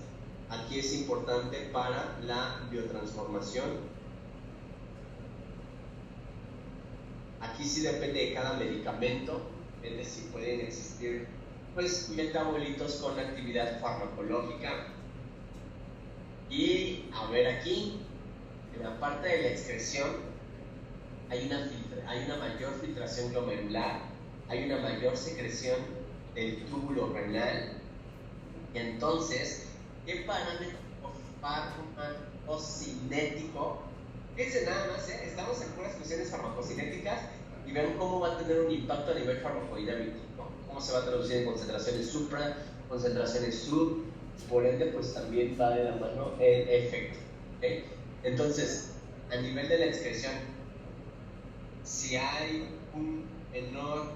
Aquí es importante para la biotransformación. Aquí sí depende de cada medicamento, depende si pueden existir pues metabolitos con actividad farmacológica. Y a ver aquí, en la parte de la excreción, hay una mayor filtración glomerular, hay una mayor secreción del túbulo renal. Y entonces, ¿qué parámetro farmacocinético? Fíjense nada más, estamos en puras cuestiones farmacocinéticas y vean cómo va a tener un impacto a nivel farmacodinámico, ¿no? Cómo se va a traducir en concentraciones supra, concentraciones sub, por ende pues también va de la mano el efecto, ¿okay? Entonces, a nivel de la excreción, si hay un menor,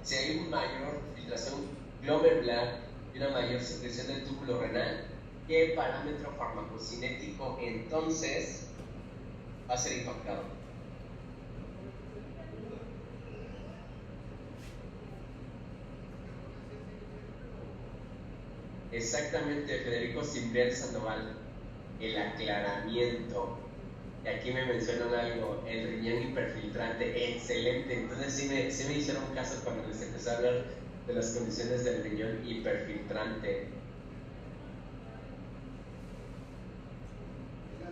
si hay una mayor filtración glomerular y una mayor secreción del túbulo renal, ¿qué parámetro farmacocinético entonces va a ser impactado? Exactamente, Federico Simbrián Sandoval, el aclaramiento. Y aquí me mencionan algo, el riñón hiperfiltrante, excelente. Entonces sí me hicieron caso cuando les empecé a hablar de las condiciones del riñón hiperfiltrante.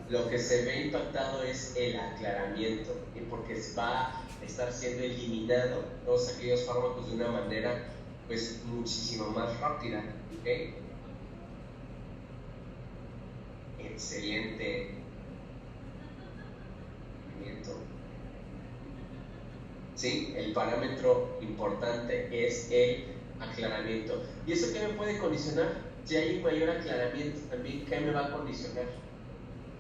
Lo que se ve impactado es el aclaramiento, ¿sí? Porque va a estar siendo eliminado todos aquellos fármacos de una manera pues muchísimo más rápida, ¿okay? Excelente. ¿Sí? El parámetro importante es el aclaramiento. ¿Y eso qué me puede condicionar? Si hay un mayor aclaramiento también, ¿qué me va a condicionar?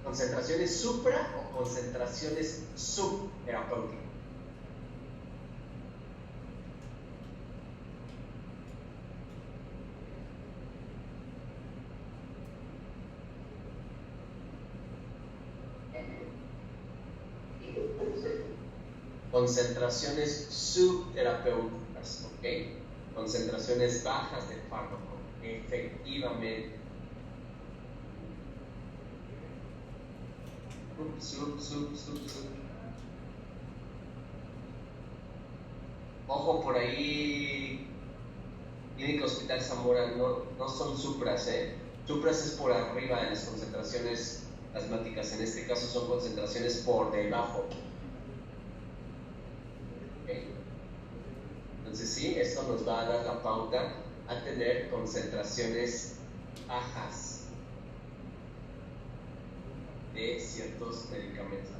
¿Concentraciones supra o concentraciones subterapéuticas? Concentraciones subterapéuticas, ¿ok? Concentraciones bajas de fármaco, efectivamente. Sub. Ojo por ahí, Clínica Hospital Zamora, no son supras, Supras es por arriba de las concentraciones plasmáticas, en este caso son concentraciones por debajo. Entonces sí, esto nos va a dar la pauta a tener concentraciones bajas de ciertos medicamentos.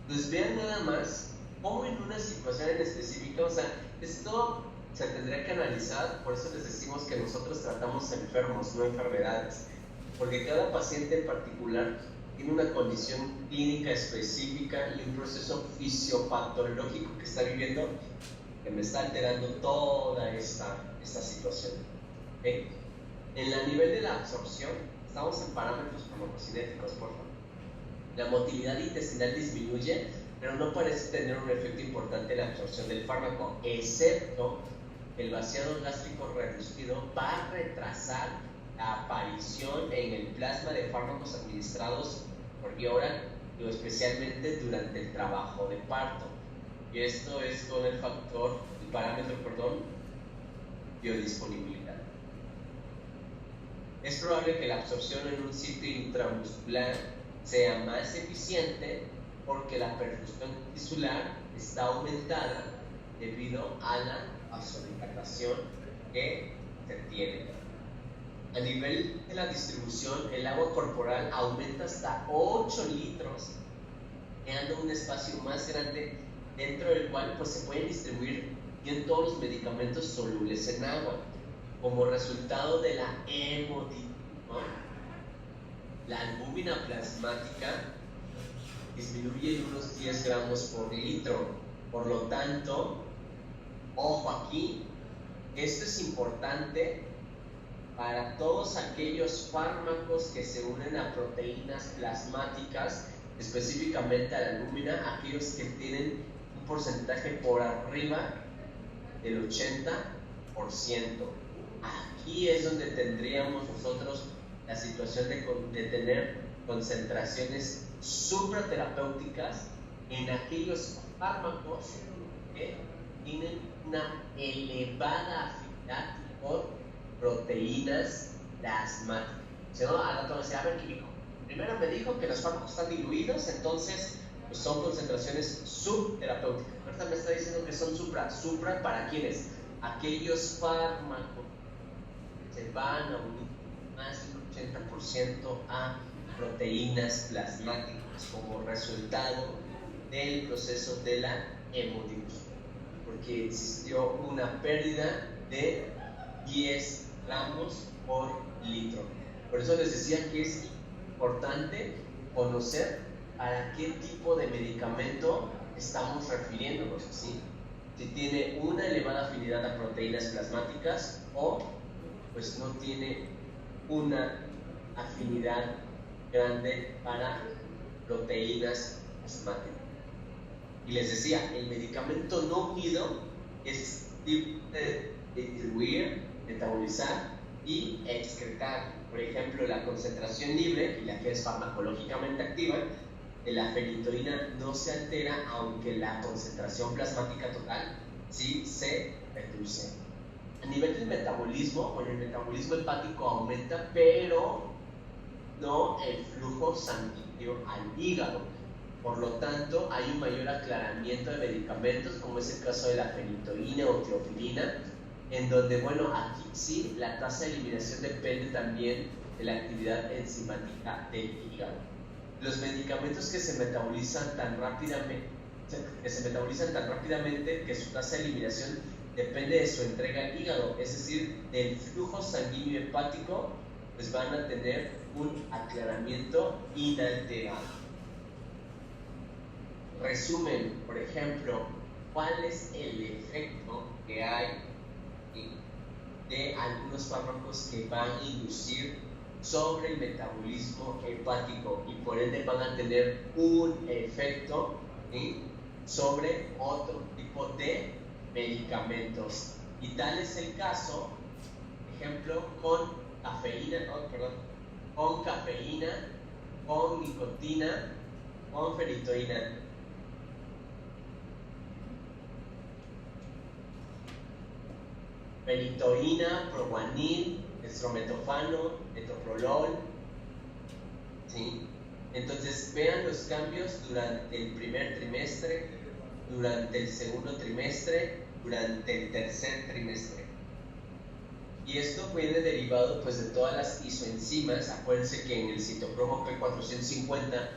Pues vean nada más cómo en una situación en específica, o sea, esto se tendría que analizar, por eso les decimos que nosotros tratamos enfermos, no enfermedades, porque cada paciente en particular tiene una condición clínica específica y un proceso fisiopatológico que está viviendo que me está alterando toda esta situación. ¿Okay? En el nivel de la absorción, estamos en parámetros farmacocinéticos, por favor. La motilidad intestinal disminuye, pero no parece tener un efecto importante en la absorción del fármaco, excepto el vaciado gástrico reducido va a retrasar la aparición en el plasma de fármacos administrados por vía oral, pero especialmente durante el trabajo de parto. Y esto es con el parámetro, biodisponibilidad. Es probable que la absorción en un sitio intramuscular sea más eficiente porque la perfusión tisular está aumentada debido a la vasodilatación que se tiene. A nivel de la distribución, el agua corporal aumenta hasta 8 litros, creando un espacio más grande dentro del cual pues, se pueden distribuir bien todos los medicamentos solubles en agua. Como resultado de la hemodilución, la albúmina plasmática disminuye en unos 10 gramos por litro. Por lo tanto, ojo aquí, esto es importante para todos aquellos fármacos que se unen a proteínas plasmáticas, específicamente a la albúmina, aquellos que tienen un porcentaje por arriba del 80%. Aquí es donde tendríamos nosotros la situación de tener concentraciones supraterapéuticas en aquellos fármacos que tienen una elevada afinidad por proteínas plasmáticas. Si no, al rato me decía, a ver, químico, primero me dijo que los fármacos están diluidos, entonces pues son concentraciones subterapéuticas. Ahorita me está diciendo que son supra. ¿Supra para quiénes? Aquellos fármacos que se van a unir más del 80% a proteínas plasmáticas como resultado del proceso de la hemodifusión, porque existió una pérdida de 10 gramos por litro. Por eso les decía que es importante conocer a qué tipo de medicamento estamos refiriéndonos, ¿sí? Si tiene una elevada afinidad a proteínas plasmáticas o pues no tiene una afinidad grande para proteínas plasmáticas. Y les decía, el medicamento no unido es de distribuir, metabolizar y excretar. Por ejemplo, la concentración libre, y la que es farmacológicamente activa, de la fenitoína no se altera aunque la concentración plasmática total sí se reduce. A nivel del metabolismo, bueno, el metabolismo hepático aumenta, pero no el flujo sanguíneo al hígado. Por lo tanto, hay un mayor aclaramiento de medicamentos, como es el caso de la fenitoína o teofilina, en donde, bueno, aquí sí, la tasa de eliminación depende también de la actividad enzimática del hígado. Los medicamentos que se metabolizan tan rápidamente, que su tasa de eliminación depende de su entrega al hígado, es decir, del flujo sanguíneo hepático, pues van a tener un aclaramiento inalterado. Resumen, por ejemplo, ¿cuál es el efecto que hay de algunos fármacos que van a inducir sobre el metabolismo hepático y por ende van a tener un efecto sobre otro tipo de medicamentos? Y tal es el caso, por ejemplo, con cafeína, con nicotina, con fenitoína. Fenitoína, proguanil, estrometofano, metoprolol, ¿sí? Entonces vean los cambios durante el primer trimestre, durante el segundo trimestre, durante el tercer trimestre. Y esto viene derivado pues de todas las isoenzimas. Acuérdense que en el citocromo P450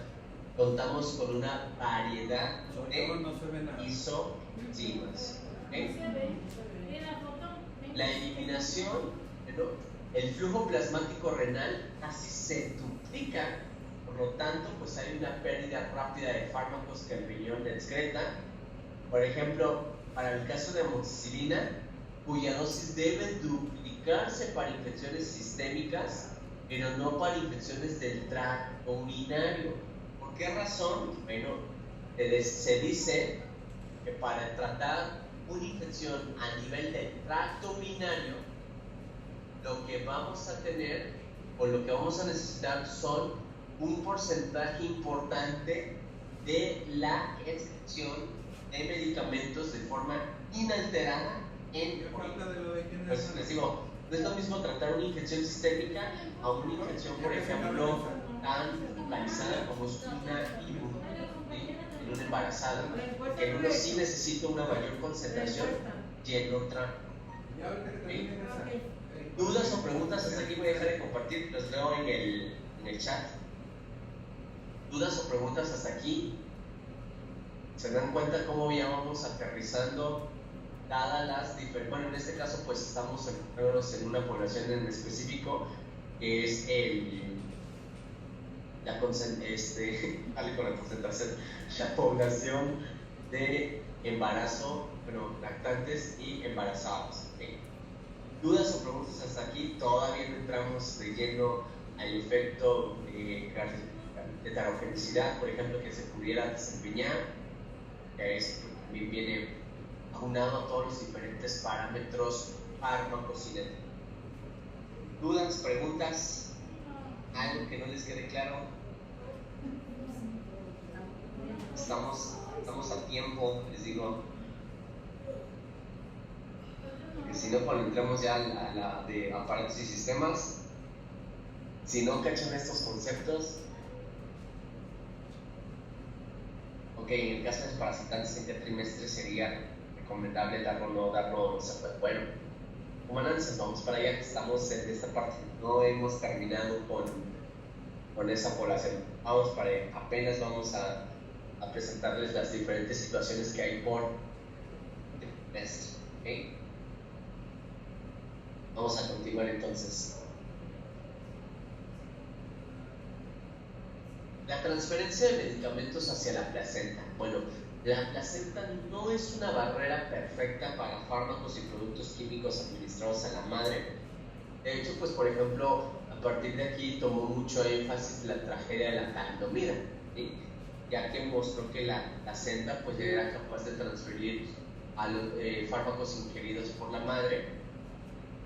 contamos con una variedad de isoenzimas. La eliminación, el flujo plasmático renal casi se duplica, por lo tanto pues hay una pérdida rápida de fármacos que el riñón excreta. Por ejemplo, para el caso de amoxicilina, cuya dosis debe duplicarse para infecciones sistémicas, pero no para infecciones del tracto urinario. ¿Por qué razón? Bueno, se dice que para tratar una infección a nivel del tracto urinario, lo que vamos a tener o lo que vamos a necesitar son un porcentaje importante de la excreción de medicamentos de forma inalterada en el cuerpo. Pues les digo, no es lo mismo tratar una infección sistémica a una infección, por ejemplo, tan localizada como es una en una embarazada, que en uno sí necesita una mayor concentración y en otra. ¿Dudas o preguntas? Hasta aquí voy a dejar de compartir, los leo en el chat. ¿Dudas o preguntas hasta aquí? ¿Se dan cuenta cómo ya vamos aterrizando dadas las diferentes? Bueno, en este caso pues estamos en una población en específico que es la población de embarazo, lactantes y embarazados. ¿Dudas o preguntas hasta aquí? Todavía no entramos de lleno al efecto de heterogenicidad, por ejemplo, que se pudiera desempeñar, que es también viene aunado a todos los diferentes parámetros farmacocinéticos. ¿Dudas, preguntas? ¿Algo que no les quede claro? Estamos a tiempo, les digo. si no, cuando entramos ya a la de aparatos y sistemas, si no cachan estos conceptos, ok, en el caso de desparasitantes en qué trimestre sería recomendable darlo o no darlo, no sé, pues bueno, humananzas, vamos para allá, estamos en esta parte, no hemos terminado con esa población, vamos para allá, apenas vamos a presentarles las diferentes situaciones que hay por trimestre, ¿ok? Vamos a continuar entonces. La transferencia de medicamentos hacia la placenta. Bueno, la placenta no es una barrera perfecta para fármacos y productos químicos administrados a la madre. De hecho, pues por ejemplo, a partir de aquí tomó mucho énfasis la tragedia de la talidomida, ¿sí? Ya que mostró que la placenta pues ya era capaz de transferir a los fármacos ingeridos por la madre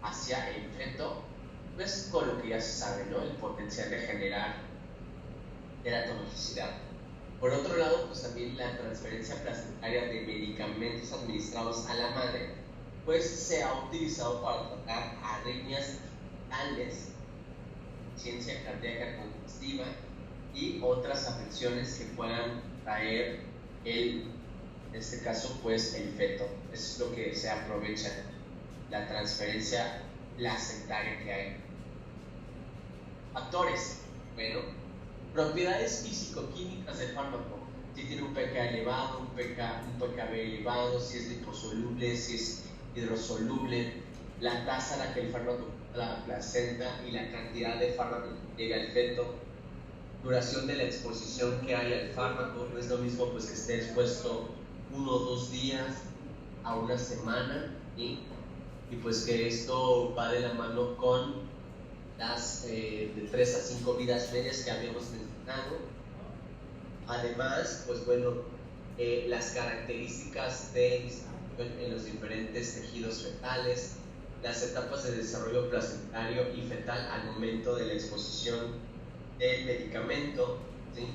hacia el feto, pues con lo que ya se sabe, ¿no? El potencial de generar teratogenesidad. Por otro lado, pues también la transferencia placentaria de medicamentos administrados a la madre, pues se ha utilizado para tratar arritmias fetales, insuficiencia cardíaca congestiva y otras afecciones que puedan traer en este caso, pues el feto. Eso es lo que se aprovecha, la transferencia placentaria que hay. Factores, bueno, propiedades físico-químicas del fármaco. Si tiene un pK elevado, un pKb elevado, si es liposoluble, si es hidrosoluble, la tasa a la que el fármaco la placenta y la cantidad de fármaco que llega al feto, duración de la exposición que hay al fármaco. No es lo mismo pues que esté expuesto 1 o 2 días a una semana, ¿sí? Y pues que esto va de la mano con las de 3 a 5 vidas medias que habíamos mencionado. Además, pues bueno, las características de distribución en los diferentes tejidos fetales, las etapas de desarrollo placentario y fetal al momento de la exposición del medicamento, ¿sí?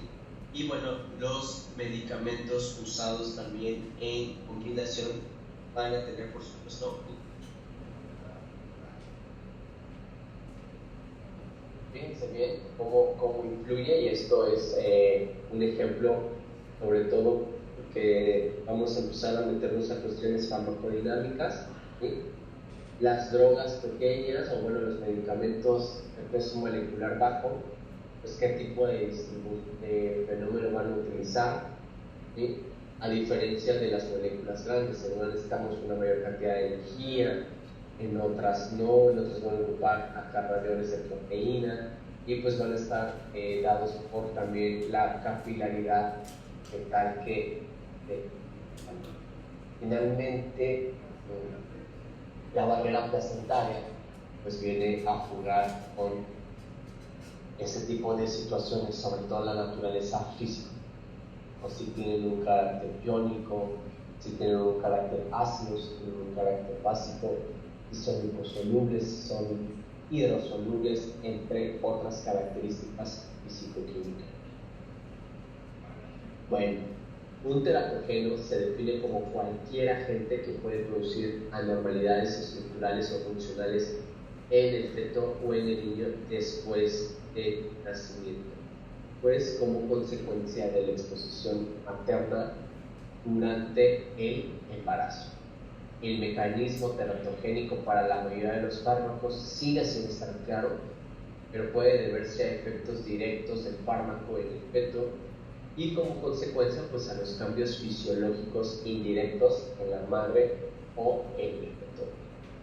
Y bueno, los medicamentos usados también en combinación van a tener, por supuesto, fíjense bien cómo influye, y esto es un ejemplo, sobre todo que vamos a empezar a meternos a cuestiones farmacodinámicas, ¿sí? Las drogas pequeñas o bueno, los medicamentos de peso molecular bajo, pues qué tipo de fenómeno van a utilizar, ¿sí? A diferencia de las moléculas grandes, en unas necesitamos una mayor cantidad de energía, en otras no, en otras van a ocupar acá radiones de proteína y pues van a estar dados por también la capilaridad de tal que finalmente la barrera placentaria pues viene a jugar con ese tipo de situaciones, sobre todo la naturaleza física, o si tienen un carácter iónico, si tienen un carácter ácido, si tienen un carácter básico, si son liposolubles, si son hidrosolubles, entre otras características físico-químicas. Bueno, un teratogeno se define como cualquier agente que puede producir anormalidades estructurales o funcionales en el feto o en el niño después del nacimiento, pues como consecuencia de la exposición materna durante el embarazo. El mecanismo teratogénico para la mayoría de los fármacos sigue sin estar claro, pero puede deberse a efectos directos del fármaco en el feto y como consecuencia pues a los cambios fisiológicos indirectos en la madre o en el feto.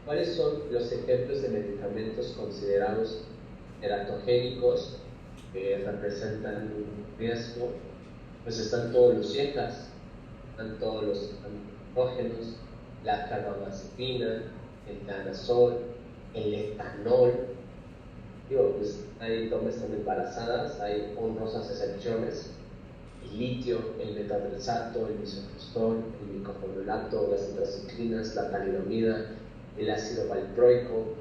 ¿Cuáles son los ejemplos de medicamentos considerados teratogénicos que representan un riesgo? Pues están todos los IECAs, están todos los andrógenos, la carbamazepina, el danazol, el etanol. Digo, pues hay tomas están embarazadas, hay honrosas excepciones. El litio, el metadresato, el misoprostol, el micofenolato, las tetraciclinas, la talidomida, el ácido valproico,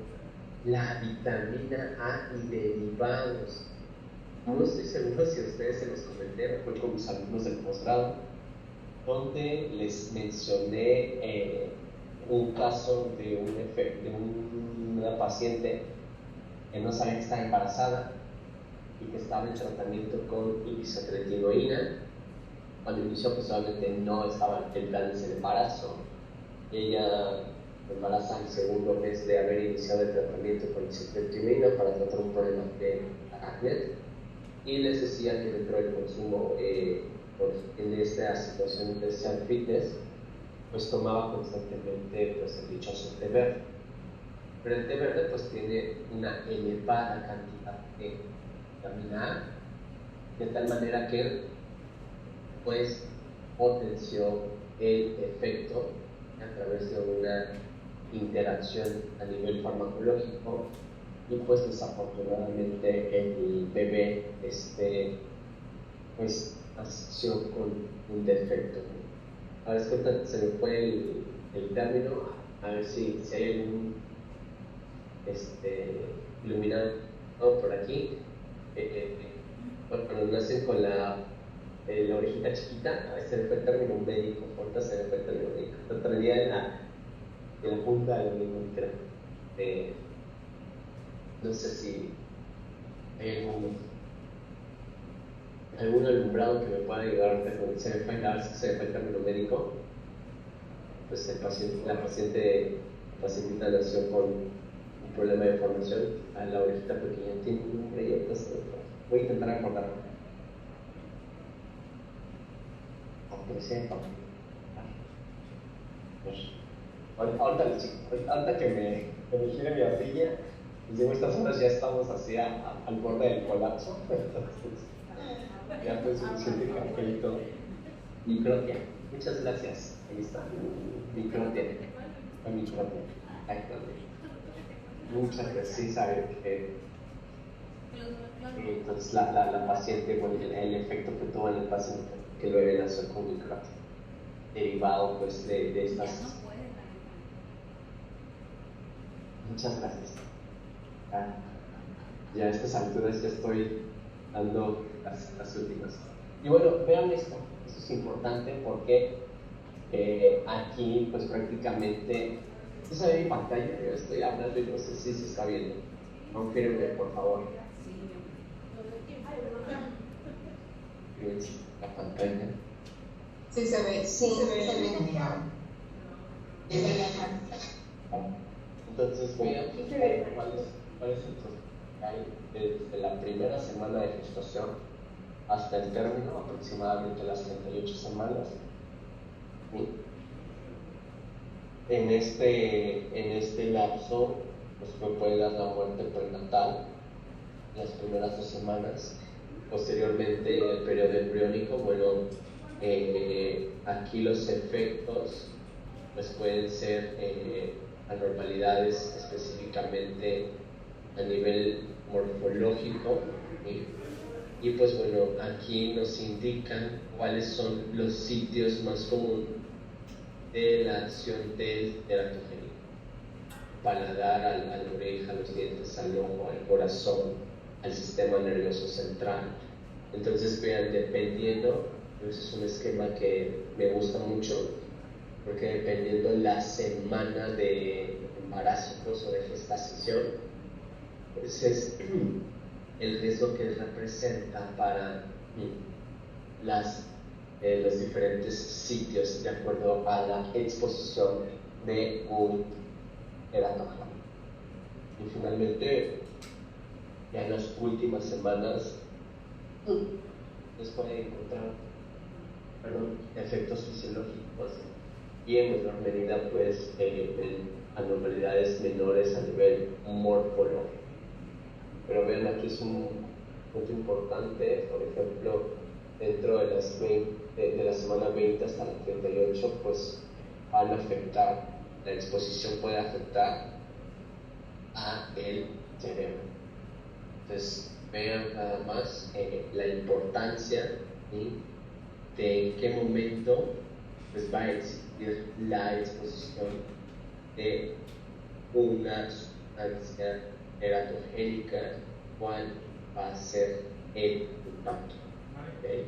la vitamina A y derivados. No estoy seguro si a ustedes se los comenté, fue con mis alumnos del posgrado, donde les mencioné un caso de una paciente que no sabía que estaba embarazada y que estaba en tratamiento con isotretinoína. Cuando inició, pues obviamente no estaba en planes de embarazo. Ella embaraza el segundo mes de haber iniciado el tratamiento con isotretinoína para tratar un problema de acné, y les decía que dentro del consumo en esta situación de self fitness, pues tomaba constantemente pues, el dichoso té verde. Pero el té verde pues tiene una elevada cantidad de vitamina A, de tal manera que pues potenció el efecto a través de una interacción a nivel farmacológico, y pues desafortunadamente el bebé pues nació con un defecto. A ver, se me fue el término, a ver si hay algún iluminado por aquí. Cuando nacen con la orejita chiquita, a ver, se me fue el término médico, ahorita se me fue el término médico. Lo traía en la punta de la lengua, no sé si hay algún alumbrado que me pueda ayudar con se me fue el término médico. Pues la pacientita nació con un problema de formación a la orejita pequeña. Tiene un nombre, yo pues, voy a intentar acordarme. Ahorita que me gire mi ardilla, pues digo, estas horas ya estamos así al borde del colapso. Entonces, ya fue suficiente cafelito. Microtia. Muchas gracias. Ahí está. Microtia. Muchas gracias. Sí, saben que entonces la paciente, bueno, el efecto que tuvo en el paciente, que el bebé nació con microtia, derivado pues de estas. Muchas gracias. Ya a estas alturas ya estoy dando las últimas. Y bueno, vean esto es importante porque aquí pues prácticamente, ¿sí se ve mi pantalla? Yo estoy hablando y no sé si se está viendo. Confírmenme, por favor. La pantalla. Sí se ve, Entonces vean cuál es el proceso. Desde la primera semana de gestación hasta el término, aproximadamente las 38 semanas. ¿Sí? En este lapso, pues me puede dar la muerte prenatal las primeras 2 semanas. Posteriormente, en el periodo embriónico, bueno, aquí los efectos pues pueden ser anormalidades específicamente a nivel morfológico, ¿sí? Y pues bueno, aquí nos indican cuáles son los sitios más comunes de la acción del teratogénico: paladar, a la oreja, a los dientes, al ojo, al corazón, al sistema nervioso central. Entonces vean, dependiendo, pues es un esquema que me gusta mucho, porque dependiendo la semana de embarazo o de gestación, pues es el riesgo que representa para los diferentes sitios de acuerdo a la exposición de un teratógeno. Y finalmente, ya en las últimas semanas les pueden encontrar efectos fisiológicos y en menor medida pues anormalidades menores a nivel morfológico. Pero vean, aquí es un punto importante. Por ejemplo, dentro de la semana 20 hasta la 38, pues van a afectar, la exposición puede afectar a el cerebro. Entonces vean nada más la importancia, ¿sí?, de en qué momento pues va a existir la exposición de una sustancia teratogénica, cuál va a ser el impacto. ¿Okay?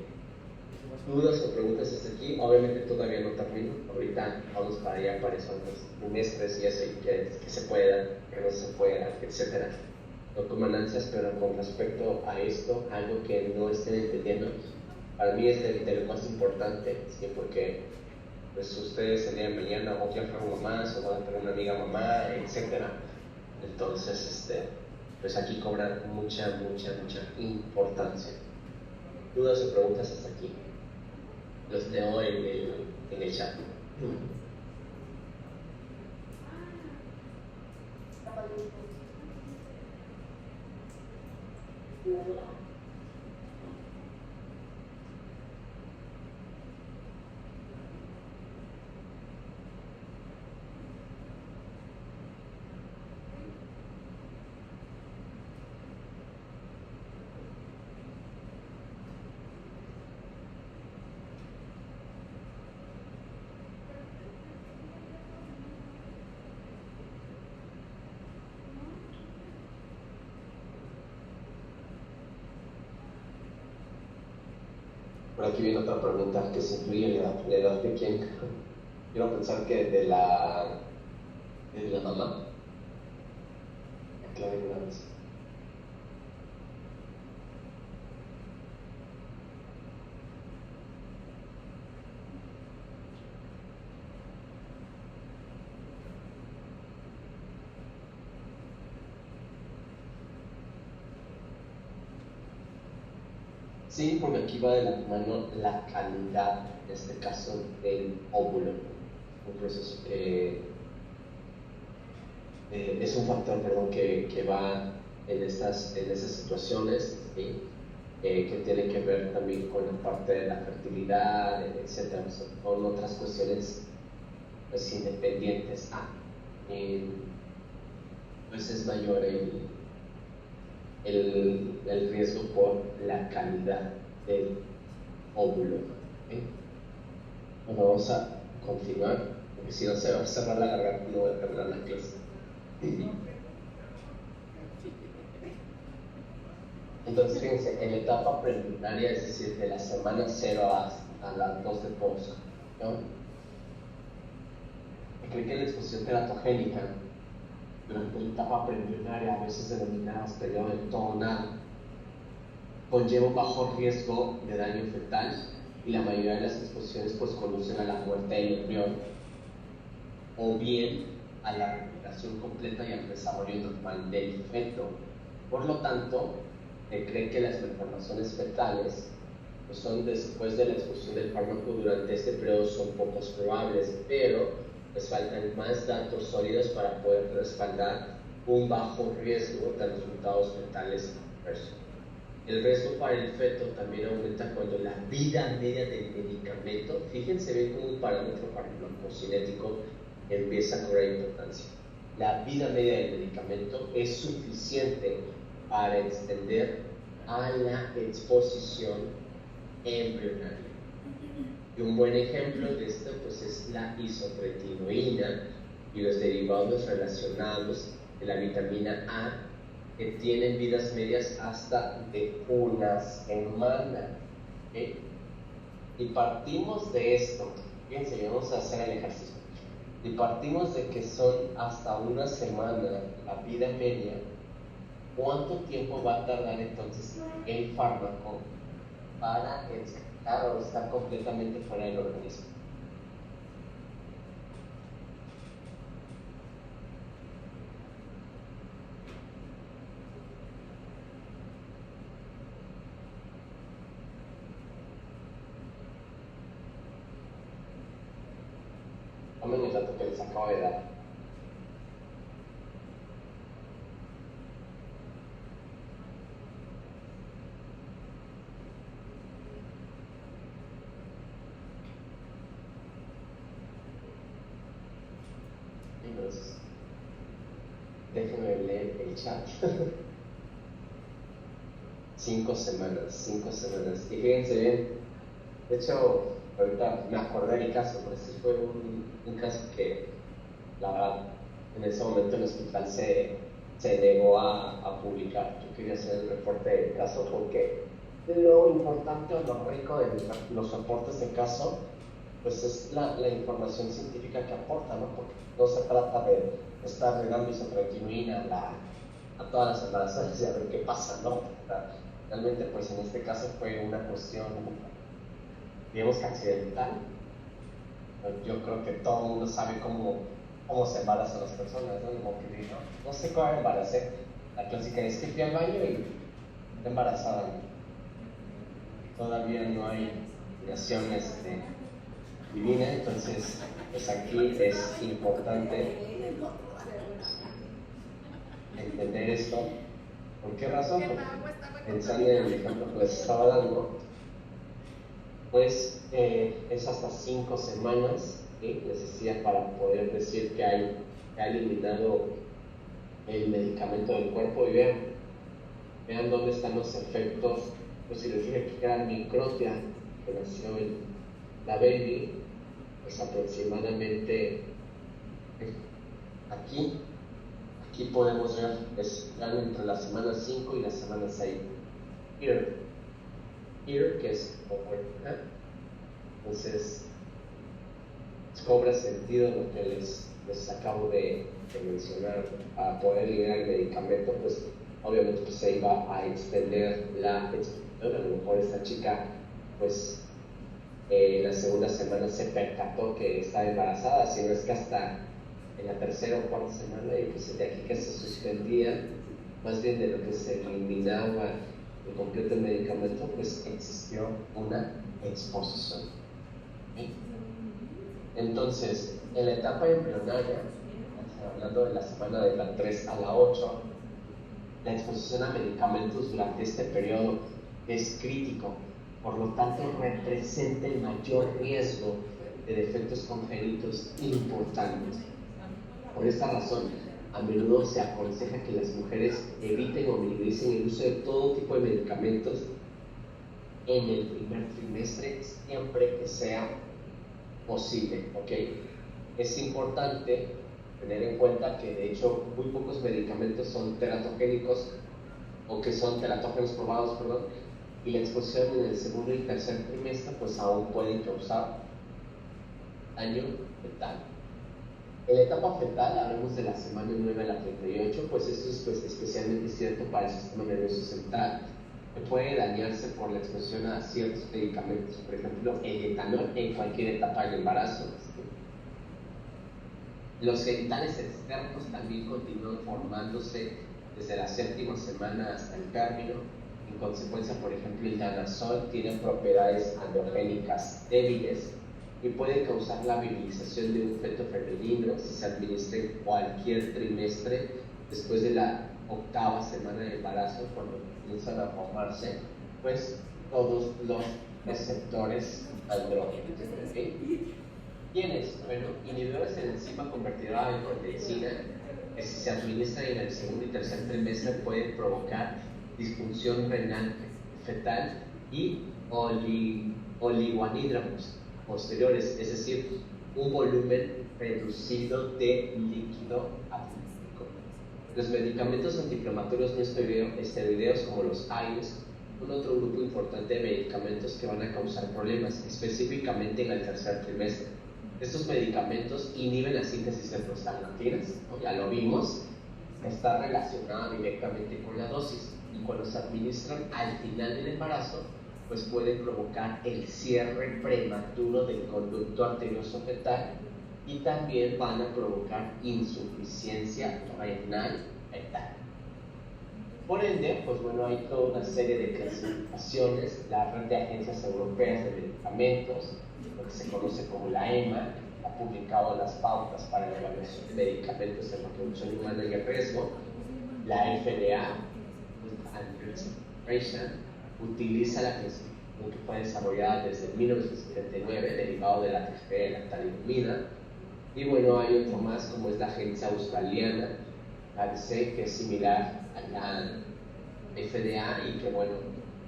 ¿Dudas o preguntas hasta aquí? Obviamente todavía no termino. Ahorita vamos para allá, para esos trimestres y eso, y que se pueda, que no se pueda, etcétera. No toman ansias, pero con respecto a esto, algo que no estén entendiendo, para mí es de lo más importante, ¿sí? Porque pues ustedes el día de mañana o quieren tener mamás o van a tener una amiga mamá, etcétera. Entonces, pues aquí cobra mucha importancia. ¿Dudas o preguntas hasta aquí? Los leo en el chat. Por aquí viene otra pregunta que se incluye la edad de quién. Quiero pensar que de la mamá. Aclaren una vez. Sí, porque aquí va de la mano la calidad, en este caso, del óvulo. Un proceso que es un factor, que va en estas situaciones, ¿sí? Que tiene que ver también con la parte de la fertilidad, etcétera, con otras cuestiones pues independientes. Pues es mayor el riesgo por la calidad del óvulo. Bueno, vamos a continuar, porque si no se va a cerrar la garganta, no voy a terminar la clase. Entonces, fíjense, en la etapa preembrionaria, es decir, de la semana 0 a las 2 de post, ¿no? Creo que la exposición teratogénica durante la etapa preembrionaria, a veces denominadas periodo de todo o nada, conlleva un bajo riesgo de daño fetal, y la mayoría de las exposiciones pues conducen a la muerte del embrión o bien a la recuperación completa y al desarrollo normal del feto. Por lo tanto, cree que las malformaciones fetales pues son después de la exposición del fármaco durante este periodo son pocos probables, pero les faltan más datos sólidos para poder respaldar un bajo riesgo de resultados fetales adversos. El riesgo para el feto también aumenta cuando la vida media del medicamento, fíjense bien como un parámetro farmacocinético empieza a cobrar importancia. La vida media del medicamento es suficiente para extender a la exposición embrionaria. Y un buen ejemplo de esto pues, es la isotretinoína y los derivados relacionados de la vitamina A, que tienen vidas medias hasta de una semana. ¿Okay? Y partimos de esto, fíjense, vamos a hacer el ejercicio. Y partimos de que son hasta una semana la vida media. ¿Cuánto tiempo va a tardar entonces el fármaco para excretar o estar completamente fuera del organismo? Tomen el dato que les acabo de dar. Entonces, déjenme leer el chat. 5 semanas. Y fíjense bien, de hecho, ahorita me acordé del caso, pero este fue un caso que, la verdad, en ese momento el hospital se negó a publicar. Yo quería hacer el reporte del caso porque lo importante o lo rico de los reportes de caso, pues es la información científica que aporta, ¿no? Porque no se trata de estar regando isotretinoína a todas las embarazadas y a ver qué pasa, ¿no? Realmente, pues en este caso fue una cuestión, digamos que accidental. Yo creo que todo el mundo sabe cómo se embarazan las personas, ¿no? Como que digo, no sé cómo me embaracé. La clásica es que fui al baño y estoy embarazada. Todavía no hay nación divina, entonces pues aquí es importante entender esto. ¿Por qué razón? Porque pensando en el ejemplo que les estaba dando, pues es hasta 5 semanas, ¿sí? Les decía, para poder decir que ha eliminado el medicamento del cuerpo. Y vean dónde están los efectos. Pues si les dije que era microtia, que nació en la baby, pues aproximadamente aquí podemos ver, están entre la semana 5 y la semana 6. Here, que es over. Entonces, cobra sentido lo que les acabo de mencionar. Para poder liberar el medicamento, pues obviamente pues, se iba a extender la exposición. A lo mejor esta chica, pues la segunda semana se percató que estaba embarazada, si no es que hasta en la tercera o cuarta semana, y pues de aquí que se suspendía, más bien de lo que se eliminaba el completo medicamento, pues existió una exposición. ¿Sí? Entonces, en la etapa embrionaria, hablando de la semana de la 3 a la 8, la exposición a medicamentos durante este periodo es crítico, por lo tanto representa el mayor riesgo de defectos congénitos importantes. Por esta razón, a menudo se aconseja que las mujeres eviten o minimicen el uso de todo tipo de medicamentos en el primer trimestre, siempre que sea posible, ¿ok? Es importante tener en cuenta que de hecho muy pocos medicamentos son teratogénicos o que son teratógenos probados, y la exposición en el segundo y tercer trimestre pues aún pueden causar daño fetal. En la etapa fetal, hablamos de la semana 9 a la 38, pues esto es pues, especialmente cierto para el sistema nervioso central, que puede dañarse por la exposición a ciertos medicamentos, por ejemplo el etanol en cualquier etapa del embarazo. Los genitales externos también continúan formándose desde la 7ª semana hasta el término. En consecuencia, por ejemplo, el danazol tiene propiedades androgénicas débiles y puede causar la virilización de un feto femenino si se administra en cualquier trimestre después de la 8ª semana de embarazo, cuando comienzan a formarse pues todos los receptores andrógenos. ¿Okay? ¿Quiénes? Bueno, inhibidores de la enzima convertidora de angiotensina, que si se administran en el segundo y tercer trimestre pueden provocar disfunción renal fetal y oligoanhídrados posteriores, es decir, un volumen reducido de líquido amniótico. Los medicamentos antiinflamatorios no esteroideos como los AINES son otro grupo importante de medicamentos que van a causar problemas, específicamente en el tercer trimestre. Estos medicamentos inhiben la síntesis de prostaglandinas, ¿no? Ya lo vimos, está relacionada directamente con la dosis, y cuando se administran al final del embarazo, pues pueden provocar el cierre prematuro del conducto arterioso fetal y también van a provocar insuficiencia renal fetal. Por ende, pues bueno, hay toda una serie de clasificaciones. La red de agencias europeas de medicamentos, lo que se conoce como la EMA, ha publicado las pautas para la evaluación de medicamentos en reproducción humana y el riesgo. La FDA, utiliza la clasificación que fue desarrollada desde 1979, derivado de la TGP de la talidomida. Y bueno, hay otro más, como es la agencia australiana, ADC, que es similar a la FDA, y que bueno,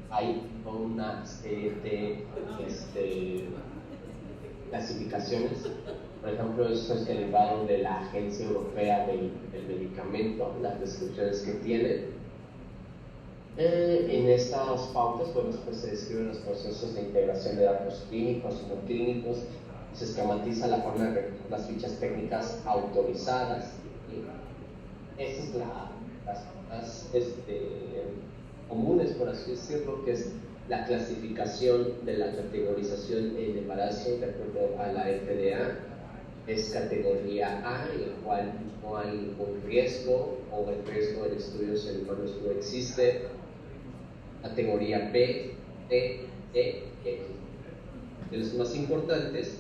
hay una serie de clasificaciones. Por ejemplo, esto es derivado de la Agencia Europea del Medicamento, las descripciones que tiene. En estas pautas, pues se describen los procesos de integración de datos clínicos y no clínicos, se esquematiza la forma de recoger las fichas técnicas autorizadas. Esa es las más comunes, por así decirlo, que es la clasificación de la categorización en embarazo de acuerdo a la FDA. Es categoría A, en la cual no hay ningún riesgo o el riesgo en estudios en humanos no existe. Categoría B, D, E, X. De los más importantes,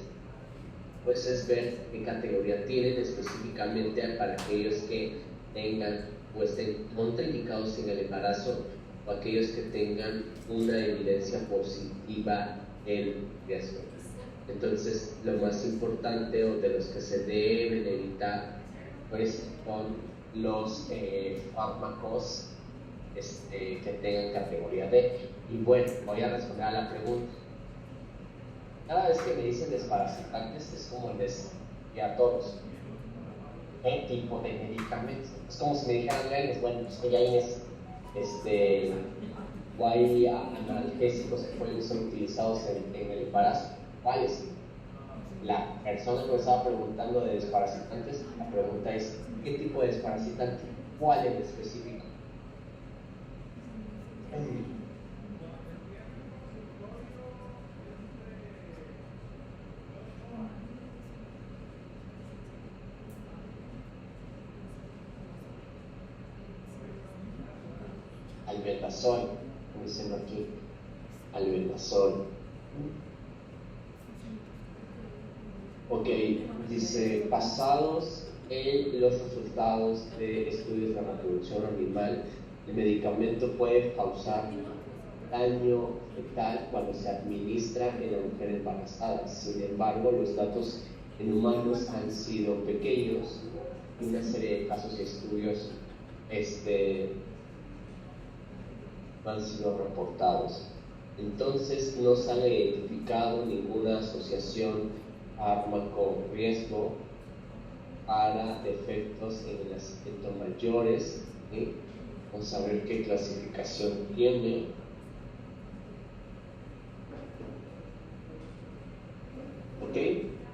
pues es ver qué categoría tienen específicamente para aquellos que tengan o estén contraindicados en el embarazo o aquellos que tengan una evidencia positiva en riesgo. Entonces, lo más importante o de los que se deben evitar, pues son los fármacos que tengan categoría D. Y bueno, voy a responder a la pregunta. Cada vez que me dicen desparasitantes es como les y a todos. ¿Qué tipo de medicamentos? Es como si me dijeran Gaines, bueno, pues que Gaines, o hay analgésicos que pueden ser utilizados en el embarazo. ¿Cuáles? La persona que me estaba preguntando de desparasitantes, la pregunta es, ¿qué tipo de desparasitante? ¿Cuál en específico? Albendazol, como dicen aquí, albendazol. Ok, dice, basados en los resultados de estudios de reproducción animal, el medicamento puede causar daño fetal cuando se administra en la mujer embarazada. Sin embargo, los datos en humanos han sido pequeños y una serie de casos y estudios no han sido reportados. Entonces, no se ha identificado ninguna asociación fármaco-riesgo para defectos en el nacimiento mayores. Vamos a ver qué clasificación tiene. Ok,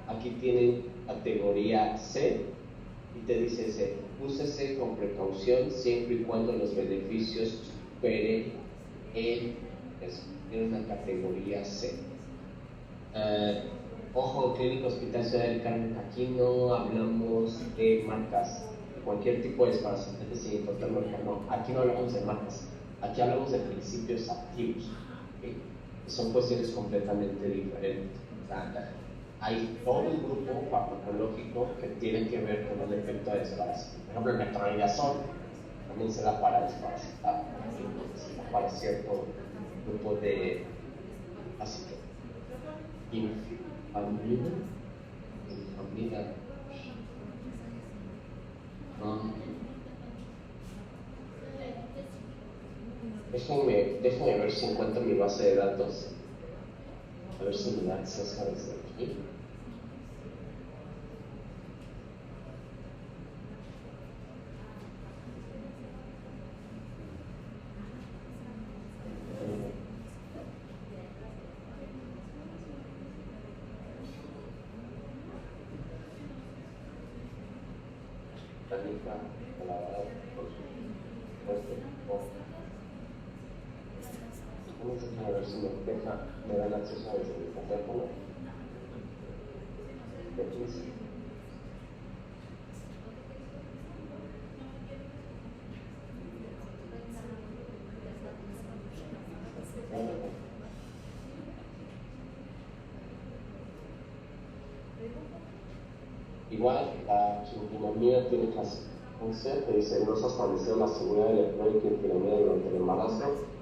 aquí tienen categoría C y te dice úsese con precaución siempre y cuando los beneficios superen el riesgo. Tiene una categoría C. Ojo, Clínica Hospital Ciudad del Carmen, aquí no hablamos de marcas, de cualquier tipo de desparasitante sin importar marca, no, aquí no hablamos de marcas, aquí hablamos de principios activos, ¿okay? Son cuestiones completamente diferentes. Hay todo un grupo farmacológico que tiene que ver con el efecto de desparasitar. Por ejemplo, el metronidazol también se da para desparasitar, se da para cierto grupo de ácido. Infamida. Déjame ver si encuentro mi base de datos. A ver si me da acceso a desde aquí. A ver si me dan acceso a desde mi teléfono. Igual, la quinquilomía tiene clase 11, que dice, no se ha establecido la seguridad del empleo de quinquilomía durante el embarazo.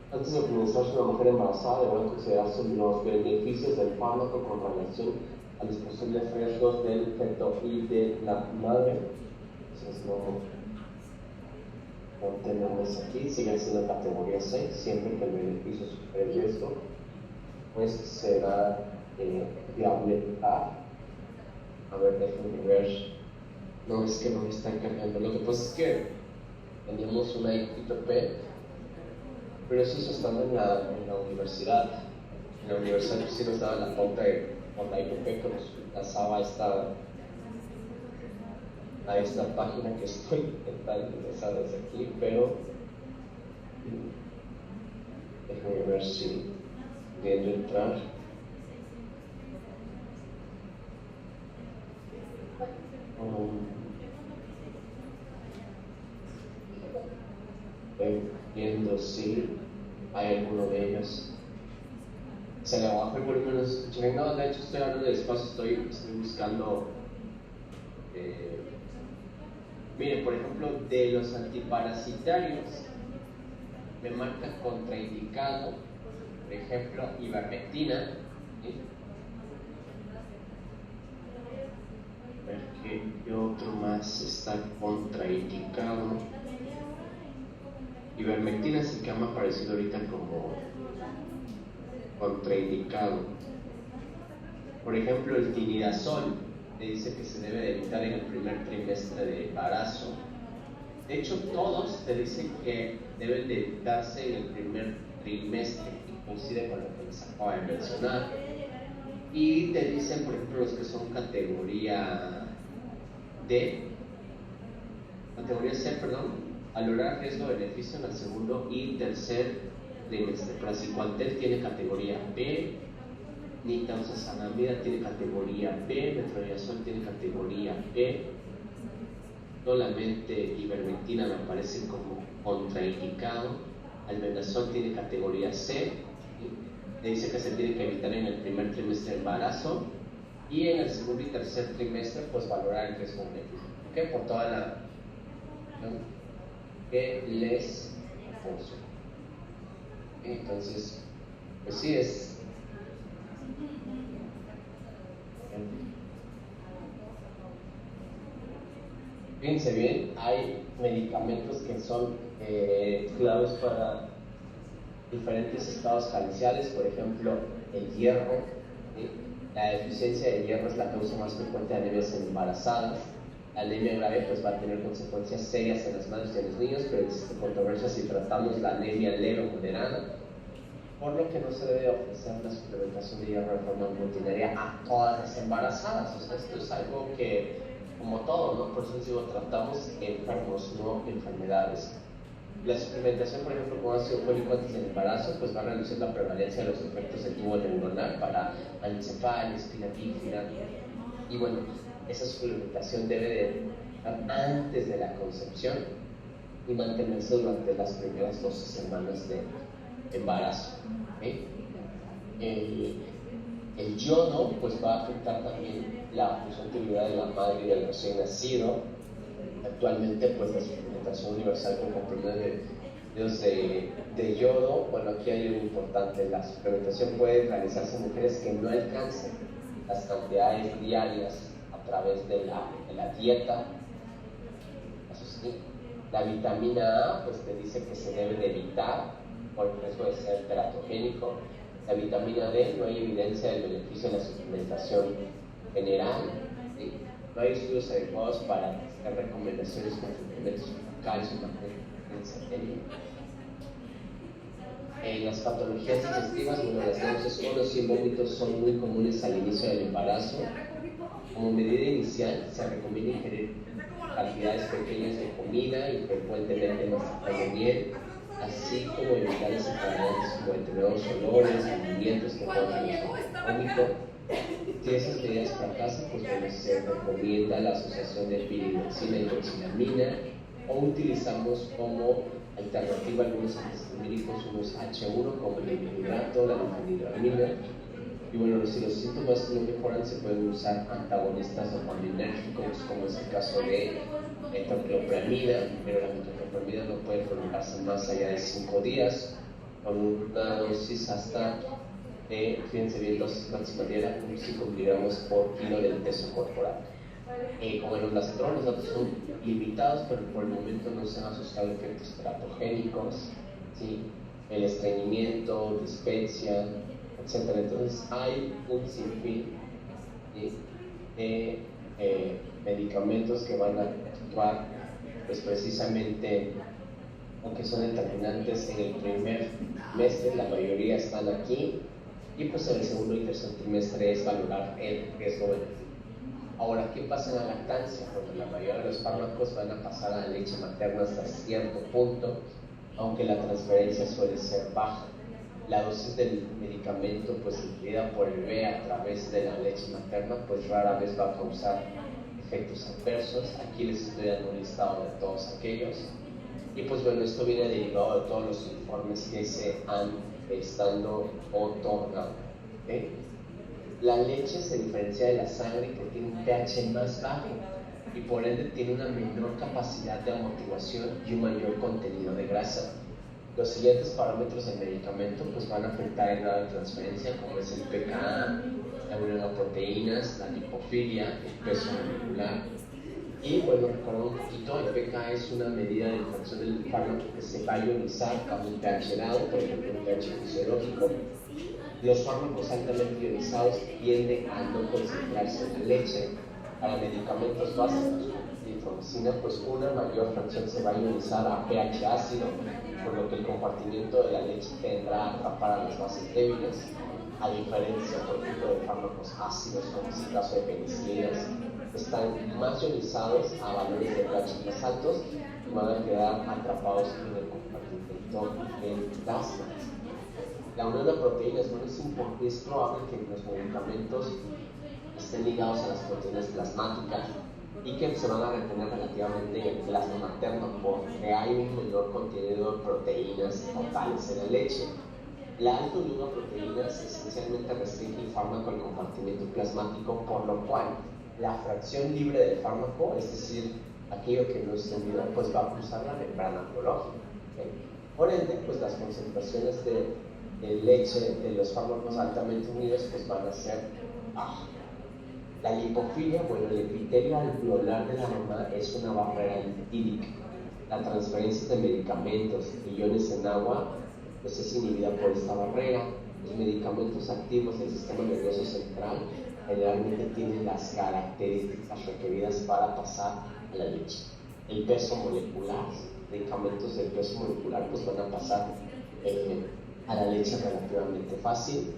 Antes de administrarse a una mujer embarazada, deberán considerarse los beneficios del fármaco con relación a los posibles riesgos del feto y de la madre. Entonces, no tenemos aquí, sigue siendo categoría C, siempre que el beneficio supere el riesgo, pues será viable a ver, déjenme ver. No, es que no me están cargando. Lo que pasa es que teníamos una IPP Pero eso es estando en la universidad. En la universidad pues, sí nos daban la pauta de por la IPP que nos pasaba a esta página que estoy intentando ingresar desde aquí, pero déjame ver si pudiendo entrar. Viendo si hay alguno de ellos. Se le bajó el volumen, no se escucha bien. No, de hecho estoy hablando de espacio, estoy buscando. Miren, por ejemplo, de los antiparasitarios, me marca contraindicado, por ejemplo, ivermectina. ¿Sí? A ver qué otro más está contraindicado. Ivermectina sí que me ha aparecido ahorita como contraindicado. Por ejemplo, el tinidazol le dice que se debe de evitar en el primer trimestre de embarazo. De hecho, todos te dicen que deben de evitarse en el primer trimestre, y coincide con lo que les acabo de mencionar. Y te dicen, por ejemplo, los que son categoría C, valorar riesgo-beneficio en el segundo y tercer trimestre. Praziquantel tiene categoría B, nitazoxanamida tiene categoría B, metronidazol tiene categoría B, solamente ivermectina me aparece como contraindicado, albendazol tiene categoría C, le dice que se tiene que evitar en el primer trimestre de embarazo y en el segundo y tercer trimestre pues valorar el riesgo-beneficio, ¿ok? Por toda la que les funciona. Entonces, pues sí es. Fíjense bien, hay medicamentos que son claves para diferentes estados carenciales, por ejemplo, el hierro. ¿Sí? La deficiencia de hierro es la causa más frecuente de anemias en embarazadas. La anemia grave pues va a tener consecuencias serias en las madres y en los niños, pero existe controversia si tratamos la anemia leve o moderada, por lo que no se debe ofrecer la suplementación de hierro de forma rutinaria a todas las embarazadas. O sea, esto es algo que, como todo, ¿no? Por eso les digo, tratamos enfermos, no enfermedades. La suplementación, por ejemplo, con ácido fólico antes del embarazo, pues va a reducir la prevalencia de los efectos del tubo neuronal para anencefalia, espina bífida. Y bueno, esa suplementación debe de estar antes de la concepción y mantenerse durante las primeras 12 semanas de embarazo. ¿Okay? El yodo pues va a afectar también la funcionalidad de la madre y del recién nacido. Actualmente pues la suplementación universal con comprimidos de yodo, bueno, aquí hay algo importante: la suplementación puede realizarse en mujeres que no alcancen las cantidades diarias a través de la dieta. Eso sí, la vitamina A pues te dice que se debe de evitar por el riesgo de ser teratogénico. La vitamina D, no hay evidencia del beneficio de la suplementación general. ¿Sí? No hay estudios adecuados para hacer recomendaciones con suplementos calcio, magnesio, las patologías digestivas, bueno, las náuseas con los y vómitos son muy comunes al inicio del embarazo. Como medida inicial, se recomienda ingerir cantidades pequeñas de comida y frecuentemente masticando bien, así como evitar desencadenantes como determinados olores, movimientos que puedan tener vómito. Si esas medidas fracasan, pues bueno, se recomienda la asociación de piridoxina y toxilamina, o utilizamos como alternativa algunos antihistamínicos, unos H1 como el ipilimumab, la difenhidramina. Y bueno, si los síntomas no mejoran, se pueden usar antagonistas dopaminérgicos, como es el caso de metoclopramida, pero la metoclopramida no puede prolongarse más allá de 5 días, con una dosis hasta, fíjense bien, dosis máxima diaria, 5 miligramos por kilo del peso corporal. Como el ondansetron, los datos son limitados, pero por el momento no se han asociado efectos teratogénicos, ¿sí? El estreñimiento, dispepsia, etc. Entonces hay un sinfín de medicamentos que van a actuar pues precisamente o que son determinantes en el primer trimestre, la mayoría están aquí, y pues en el segundo y tercer trimestre es valorar el riesgo-beneficio. Ahora, ¿qué pasa en la lactancia? Porque la mayoría de los fármacos van a pasar a la leche materna hasta cierto punto, aunque la transferencia suele ser baja. La dosis del medicamento pues influida por el bebé a través de la leche materna pues rara vez va a causar efectos adversos. Aquí les estoy dando un listado de todos aquellos, y pues bueno, esto viene derivado de todos los informes que se han estado otorgando. ¿Okay? La leche se diferencia de la sangre porque tiene un pH más bajo y por ende tiene una menor capacidad de amortiguación y un mayor contenido de grasa. Los siguientes parámetros del medicamento pues van a afectar el grado de transferencia, como es el pKa, la unión de proteínas, la lipofilia, el peso molecular. Y bueno, recordando un poquito, el pKa es una medida de infracción del fármaco que se va a ionizar a un pH helado, por ejemplo un pH fisiológico. Los fármacos altamente ionizados tienden a no concentrarse en la leche. Para medicamentos básicos de intromicina, pues una mayor fracción se va a ionizar a pH ácido, por lo que el compartimiento de la leche tendrá a atrapar a las bases débiles, a diferencia, por ejemplo, de fármacos ácidos, como es el caso de penicilinas, que están más ionizados a valores de pH más altos y van a quedar atrapados en el compartimento del plasma. La unión de proteínas, bueno, es probable que los medicamentos estén ligados a las proteínas plasmáticas y que se van a retener relativamente en el plasma materno porque hay un menor contenido de proteínas totales en la leche. La alta unión de proteínas esencialmente restringe el fármaco al compartimento plasmático, por lo cual la fracción libre del fármaco, es decir, aquello que no es unido, pues va a cruzar la membrana biológica. ¿Okay? Por ende, pues las concentraciones de leche de los fármacos altamente unidos pues van a ser bajas. La lipofilia, bueno, el epitelio alveolar de la mamá es una barrera lipídica. La transferencia de medicamentos y iones en agua pues es inhibida por esta barrera. Los medicamentos activos del sistema nervioso central generalmente tienen las características requeridas para pasar a la leche. El peso molecular, medicamentos del peso molecular pues van a pasar a la leche relativamente fácil.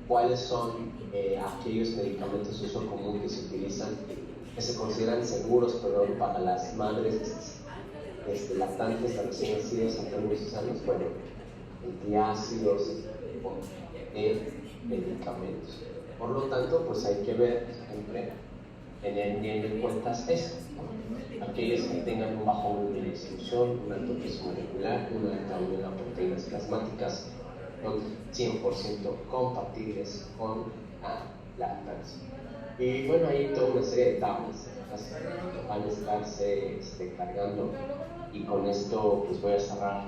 ¿Cuáles son aquellos medicamentos de uso común que se utilizan, que se consideran seguros, para las madres lactantes de recién nacidos hasta los 6 años? Bueno, antiácidos, de medicamentos. Por lo tanto, pues hay que ver siempre, teniendo en cuenta esto, ¿no? Aquellos que tengan un bajo volumen de distribución, un alto peso molecular, una alta unión de proteínas plasmáticas, son 100% compatibles con la lactancia. Y bueno, hay toda una serie de tablas que van a estarse cargando, y con esto pues voy a cerrar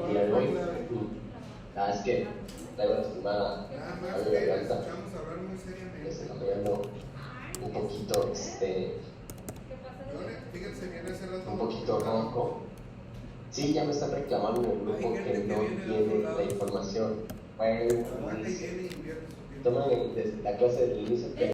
el día de hoy. La verdad es que traigo lastimada a mi garganta, estoy cambiando un poquito un poquito ronco. Sí, ya me están reclamando en el grupo que no tiene la información. Bueno, toman la clase del inicio.